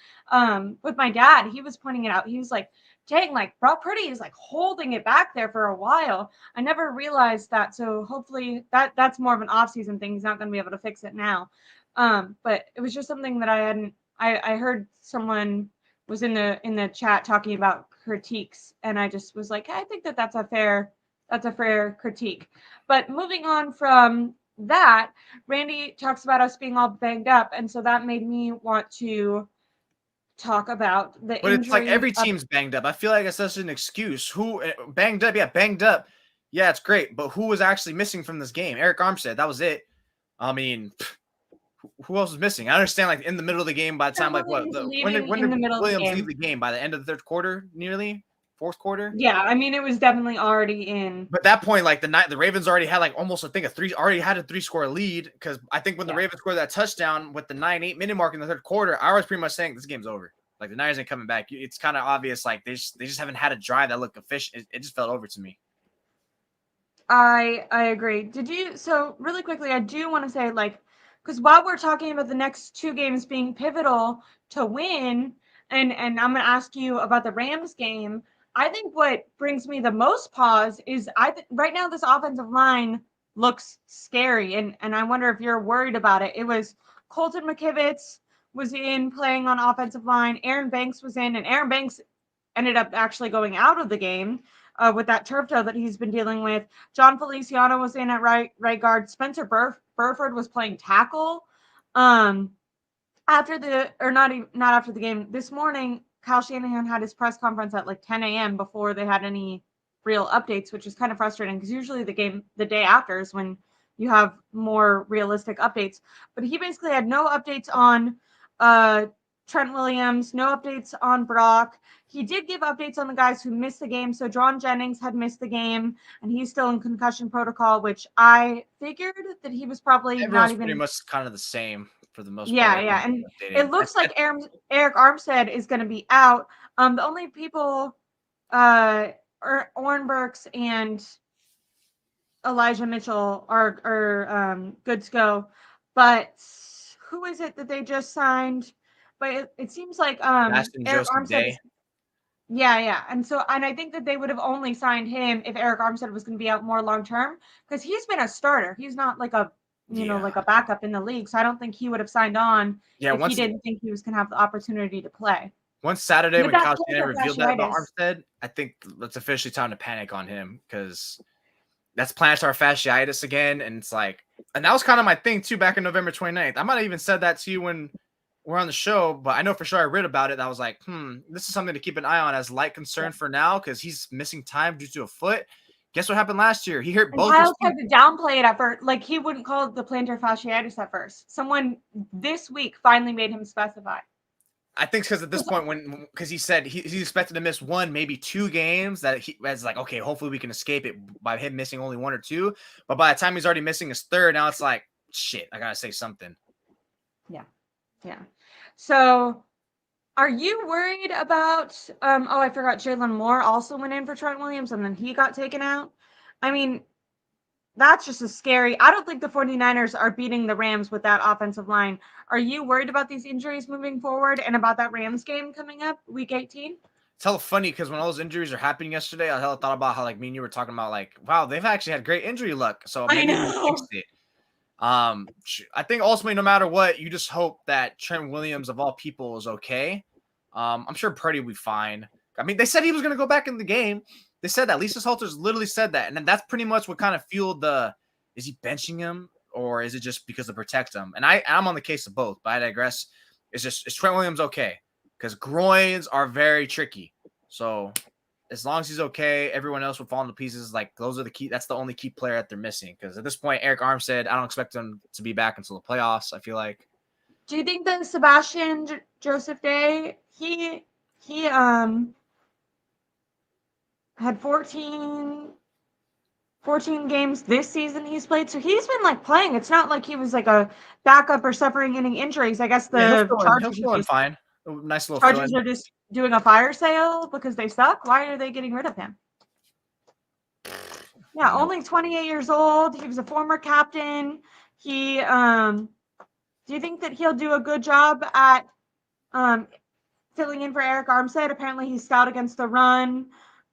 with my dad, he was pointing it out. He was like, dang, like Brock Purdy is like holding it back there for a while. I never realized that. So hopefully that's more of an off-season thing. He's not going to be able to fix it now. But it was just something that I heard someone was in the chat talking about critiques, and I just was like, I think that's a fair critique. But moving on from that, Randy talks about us being all banged up, and so that made me want to talk about the But it's like injury every of team's banged up. I feel like it's such an excuse. Who banged up? Yeah, banged up. Yeah, it's great. But who was actually missing from this game? Eric Armstead. That was it. I mean, who else was missing? I understand, like in the middle of the game. By the time, like Williams when leaving when in did the middle of the Williams leave game. the game? By the end of the third quarter, nearly fourth quarter. Yeah, I mean it was definitely already in. But at that point, like the Ravens already had like almost I think already had a 3-score lead, because I think when the Ravens scored that touchdown with the 9-8 minute mark in the third quarter, I was pretty much saying this game's over. Like the Niners ain't coming back. It's kind of obvious. Like they just haven't had a drive that looked efficient. It just felt over to me. I agree. So really quickly, I do want to say, like, because while we're talking about the next two games being pivotal to win, and I'm going to ask you about the Rams game, I think what brings me the most pause is right now this offensive line looks scary, and I wonder if you're worried about it. It was Colton McKivitz was in playing on offensive line. Aaron Banks was in, and Aaron Banks ended up actually going out of the game with that turf toe that he's been dealing with. John Feliciano was in at right guard. Spencer Burford was playing tackle. After the or not after the game this morning, Kyle Shanahan had his press conference at like 10 a.m. before they had any real updates, which is kind of frustrating because usually the day after is when you have more realistic updates. But he basically had no updates on Trent Williams, no updates on Brock. He did give updates on the guys who missed the game. So Drawn Jennings had missed the game, and he's still in concussion protocol, which I figured that he was probably not Everyone's even. pretty much kind of the same for the most part. Yeah, and it looks like Eric Armstead is going to be out. The only people, Oren Burks and Elijah Mitchell are good to go, but who is it that they just signed? But it seems like Ashton Eric Joseph Armstead Day. is. Yeah. And I think that they would have only signed him if Eric Armstead was going to be out more long term, because he's been a starter. He's not like a like a backup in the league. So I don't think he would have signed on if he didn't think he was going to have the opportunity to play. Once Saturday when Kyle Shanahan revealed that about Armstead, I think it's officially time to panic on him, because that's plantar fasciitis again. And it's like, and that was kind of my thing too back in November 29th. I might have even said that to you when we're on the show, but I know for sure I read about it. I was like, this is something to keep an eye on as light concern for now, because he's missing time due to a foot. Guess what happened last year? He hurt both. Kyle tried to downplay it at first. Like he wouldn't call it the plantar fasciitis at first. Someone this week finally made him specify. I think because at this point, because he said he's expected to miss 1, maybe 2 games, that he was like, okay, hopefully we can escape it by him missing only 1 or 2. But by the time he's already missing his third, now it's like, shit, I gotta say something. Yeah. So, are you worried about? I forgot. Jalen Moore also went in for Trent Williams, and then he got taken out. I mean, that's just as scary. I don't think the 49ers are beating the Rams with that offensive line. Are you worried about these injuries moving forward and about that Rams game coming up, Week 18? It's hella funny because when all those injuries are happening yesterday, I hella thought about how, like, me and you were talking about, like, wow, they've actually had great injury luck. So maybe we fixed it. I think ultimately, no matter what, you just hope that Trent Williams, of all people, is okay. I'm sure Purdy will be fine. I mean, they said he was going to go back in the game. They said that. Lisa Salters literally said that. And then that's pretty much what kind of fueled is he benching him, or is it just because to protect him? And I'm on the case of both, but I digress. Is Trent Williams okay? Because groins are very tricky. So as long as he's okay, everyone else will fall into pieces. Like, those are the key. That's the only key player that they're missing. Because at this point, Eric Armstead, I don't expect him to be back until the playoffs, I feel like. Do you think that Sebastian Joseph Day, he had 14 14 games this season he's played. So he's been like playing. It's not like he was like a backup or suffering any injuries. I guess Yeah, the he'll fill in fine. A nice little fill Chargers in. are just doing a fire sale because they suck. Why are they getting rid of him? Yeah, Nope. only 28 years old. He was a former captain. He do you think that he'll do a good job at filling in for Eric Armstead? Apparently he's stout against the run.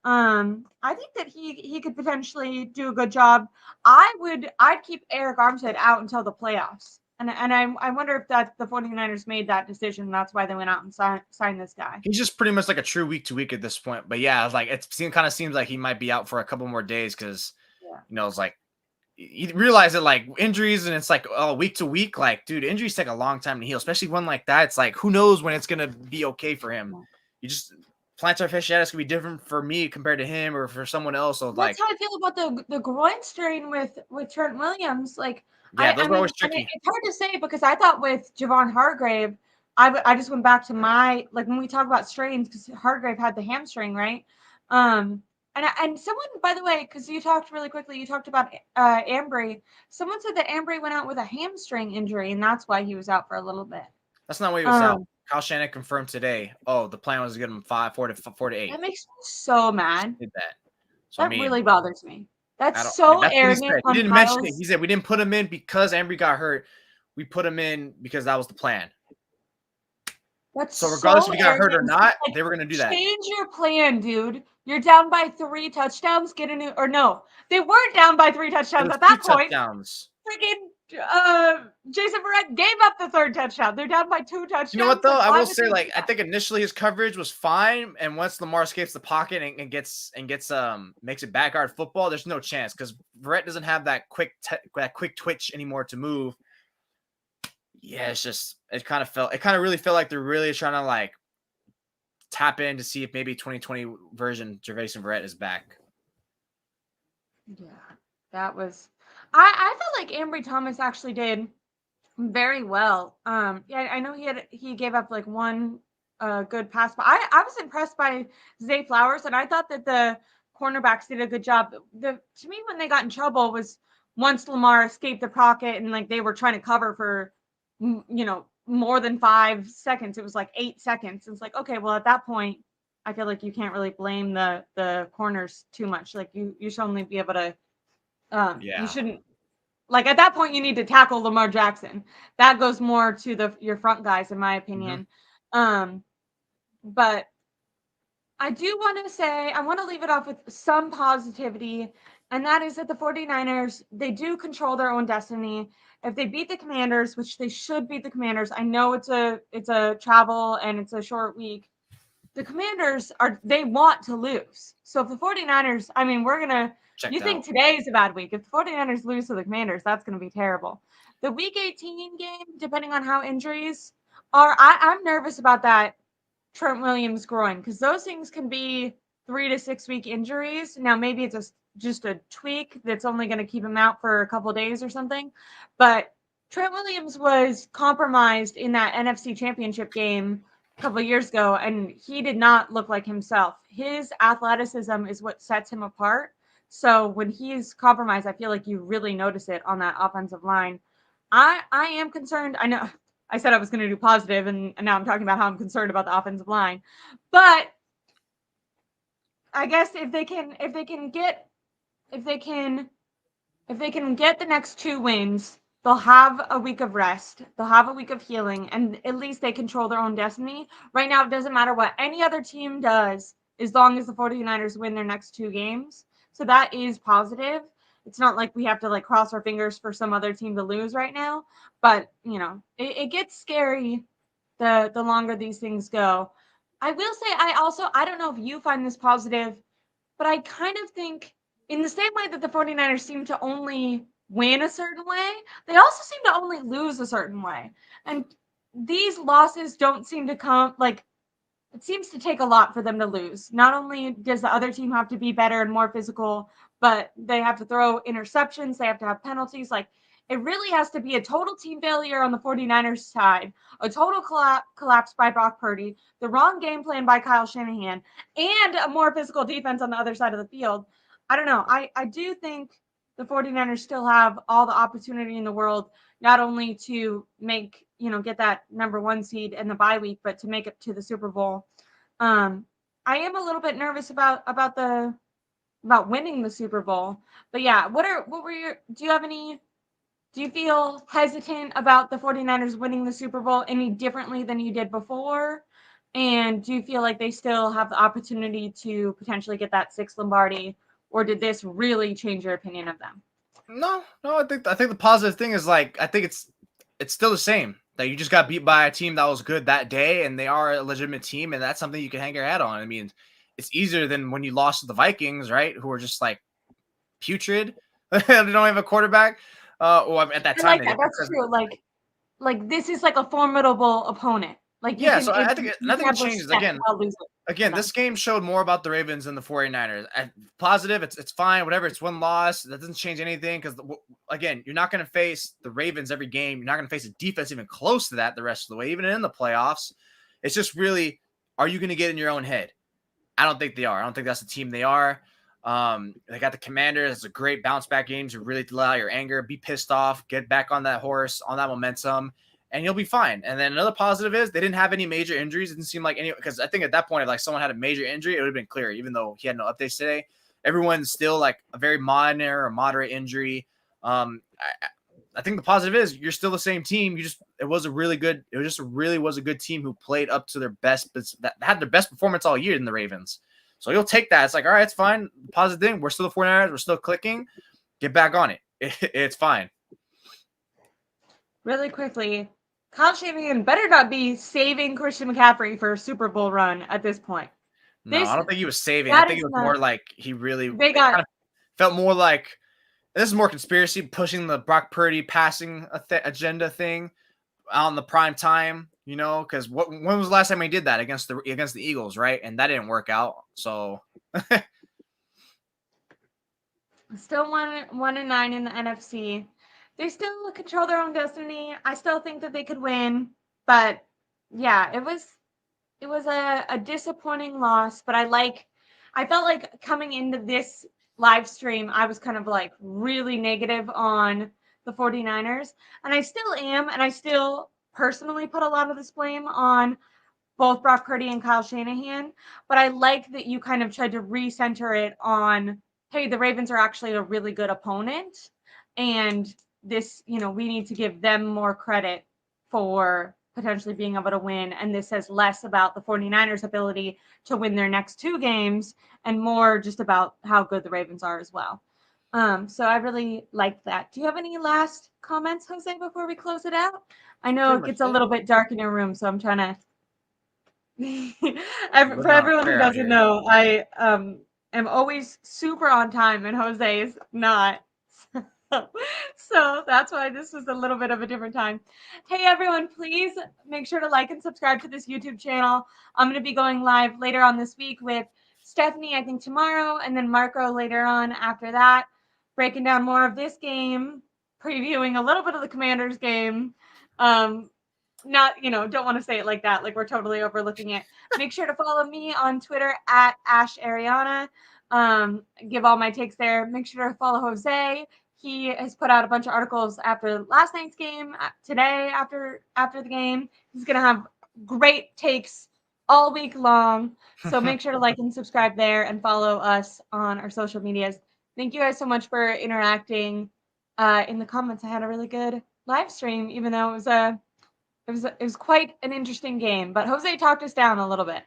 I think that he could potentially do a good job. I'd keep Eric Armstead out until the playoffs. And I wonder if that the 49ers made that decision. That's why they went out and signed this guy. He's just pretty much like a true week to week at this point. But yeah, like kind of seems like he might be out for a couple more days because it's like you realize that like injuries and it's like week to week, like dude, injuries take a long time to heal, especially one like that. It's like who knows when it's gonna be okay for him. You just plantar fasciitis could be different for me compared to him or for someone else. So that's how I feel about the groin strain with Trent Williams. Like yeah, those are always tricky. it's hard to say because I thought with Javon Hargrave, I just went back to my like when we talk about strains because Hargrave had the hamstring, right? And someone, by the way, because you talked really quickly, you talked about Ambry. Someone said that Ambry went out with a hamstring injury, and that's why he was out for a little bit. That's not why he was out. Kyle Shanahan confirmed today. Oh, the plan was to get him 4 to 8. That makes me so mad. Did that? So, that really bothers me. That's so that's arrogant. He didn't mention it. He said we didn't put him in because Ambry got hurt. We put him in because that was the plan. That's so regardless if he got hurt or not, like, they were going to do that. Change your plan, dude. You're down by 3 touchdowns. Get a new or no, they weren't down by 3 touchdowns at that point. Touchdowns. Freaking Jason Verrett gave up the 3rd touchdown. They're down by 2 touchdowns. You know what though? I will say, like, I think initially his coverage was fine, and once Lamar escapes the pocket and makes it backyard football, there's no chance because Verrett doesn't have that quick twitch anymore to move. Yeah, it kind of really felt like they're really trying to like tap in to see if maybe 2020 version Gervais and Verrett is back. Yeah, that was. I felt like Ambry Thomas actually did very well. Yeah, I know he gave up like one good pass, but I was impressed by Zay Flowers, and I thought that the cornerbacks did a good job. To me, when they got in trouble was once Lamar escaped the pocket and like they were trying to cover for more than 5 seconds. It was like 8 seconds. It's like, okay, well at that point, I feel like you can't really blame the corners too much. Like you should only be able to. You shouldn't. Like at that point, you need to tackle Lamar Jackson. That goes more to your front guys, in my opinion. But I do want to say, I want to leave it off with some positivity, and that is that the 49ers, they do control their own destiny. If they beat the Commanders, which they should beat the Commanders, I know it's a travel and it's a short week. The Commanders they want to lose. So if the 49ers, I mean, think today is a bad week. If the 49ers lose to the Commanders, that's going to be terrible. The Week 18 game, depending on how injuries are, I'm nervous about that Trent Williams groin because those things can be 3 to 6 week injuries. Now, maybe it's just a tweak that's only going to keep him out for a couple of days or something. But Trent Williams was compromised in that NFC Championship game a couple of years ago, and he did not look like himself. His athleticism is what sets him apart. So when he's compromised, I feel like you really notice it on that offensive line. I am concerned. I know I said I was going to do positive, and now I'm talking about how I'm concerned about the offensive line. But I guess if they can get the next 2 wins, they'll have a week of rest. They'll have a week of healing, and at least they control their own destiny. Right now, it doesn't matter what any other team does as long as the 49ers win their next 2 games. So that is positive. It's not like we have to like cross our fingers for some other team to lose right now. But, it gets scary the longer these things go. I will say I don't know if you find this positive, but I kind of think in the same way that the 49ers seem to only win a certain way, they also seem to only lose a certain way. And these losses don't seem to come like it seems to take a lot for them to lose. Not only does the other team have to be better and more physical, but they have to throw interceptions, they have to have penalties. Like it really has to be a total team failure on the 49ers side, a total collapse by Brock Purdy, the wrong game plan by Kyle Shanahan, and a more physical defense on the other side of the field. I don't know. I do think the 49ers still have all the opportunity in the world, not only to make, get that number 1 seed in the bye week, but to make it to the Super Bowl. I am a little bit nervous about winning the Super Bowl. But yeah, do you feel hesitant about the 49ers winning the Super Bowl any differently than you did before? And do you feel like they still have the opportunity to potentially get that 6th Lombardi, or did this really change your opinion of them? No, I think the positive thing is like I think it's still the same. That you just got beat by a team that was good that day, and they are a legitimate team, and that's something you can hang your hat on. I mean, it's easier than when you lost to the Vikings, right? Who were just like putrid. They don't have a quarterback. Well, at that I time like they that. did That's because true. Like this is like a formidable opponent. Like yeah. So I think you I can think it have changes respect again. while losing to Again, them. this game showed more about the Ravens than the 49ers. Positive, it's fine, whatever. It's one loss. That doesn't change anything because, again, you're not going to face the Ravens every game. You're not going to face a defense even close to that the rest of the way, even in the playoffs. It's just really, are you going to get in your own head? I don't think they are. I don't think that's the team they are. They got the Commanders. It's a great bounce back game to really allow your anger, be pissed off, get back on that horse, on that momentum, and you'll be fine. And then another positive is they didn't have any major injuries. It didn't seem like any, because I think at that point, if like someone had a major injury, it would have been clear, even though he had no updates today. Everyone's still like a very minor or moderate injury. I think the positive is you're still the same team. It was a good team who played up to their best, that had their best performance all year in the Ravens. So you'll take that. It's like, all right, it's fine. Positive thing. We're still the 49ers. We're still clicking. Get back on it. It's fine. Really quickly, Kyle Shanahan better not be saving Christian McCaffrey for a Super Bowl run at this point. No, I don't think he was saving. I That think is it was not. more like he really They it kind got of felt more like this is more conspiracy pushing the Brock Purdy passing agenda thing on the prime time, because when was the last time he did that against the Eagles, right? And that didn't work out. So still 1-9 in the NFC. They still control their own destiny. I still think that they could win, but yeah, it was a disappointing loss. But I felt like coming into this live stream, I was kind of like really negative on the 49ers, and I still am, and I still personally put a lot of this blame on both Brock Purdy and Kyle Shanahan. But I like that you kind of tried to recenter it on, hey, the Ravens are actually a really good opponent. And this, we need to give them more credit for potentially being able to win. And this says less about the 49ers' ability to win their next 2 games and more just about how good the Ravens are as well. So I really liked that. Do you have any last comments, Jose, before we close it out? I know pretty it much gets a it. little bit dark in your room, so I'm trying to for Living on a everyone who prayer out doesn't here. know, I am always super on time and Jose is not. So that's why this was a little bit of a different time. Hey everyone, please make sure to like and subscribe to this YouTube channel. I'm going to be going live later on this week with Stephanie, I think tomorrow, and then Marco later on after that, breaking down more of this game, previewing a little bit of the Commanders game. Not, don't want to say it like that, like we're totally overlooking it. Make sure to follow me on Twitter at Aireonna. Give all my takes there. Make sure to follow Jose. He has put out a bunch of articles after last night's game, today after the game. He's gonna have great takes all week long. So make sure to like and subscribe there and follow us on our social medias. Thank you guys so much for interacting in the comments. I had a really good live stream, even though it was quite an interesting game. But Jose talked us down a little bit.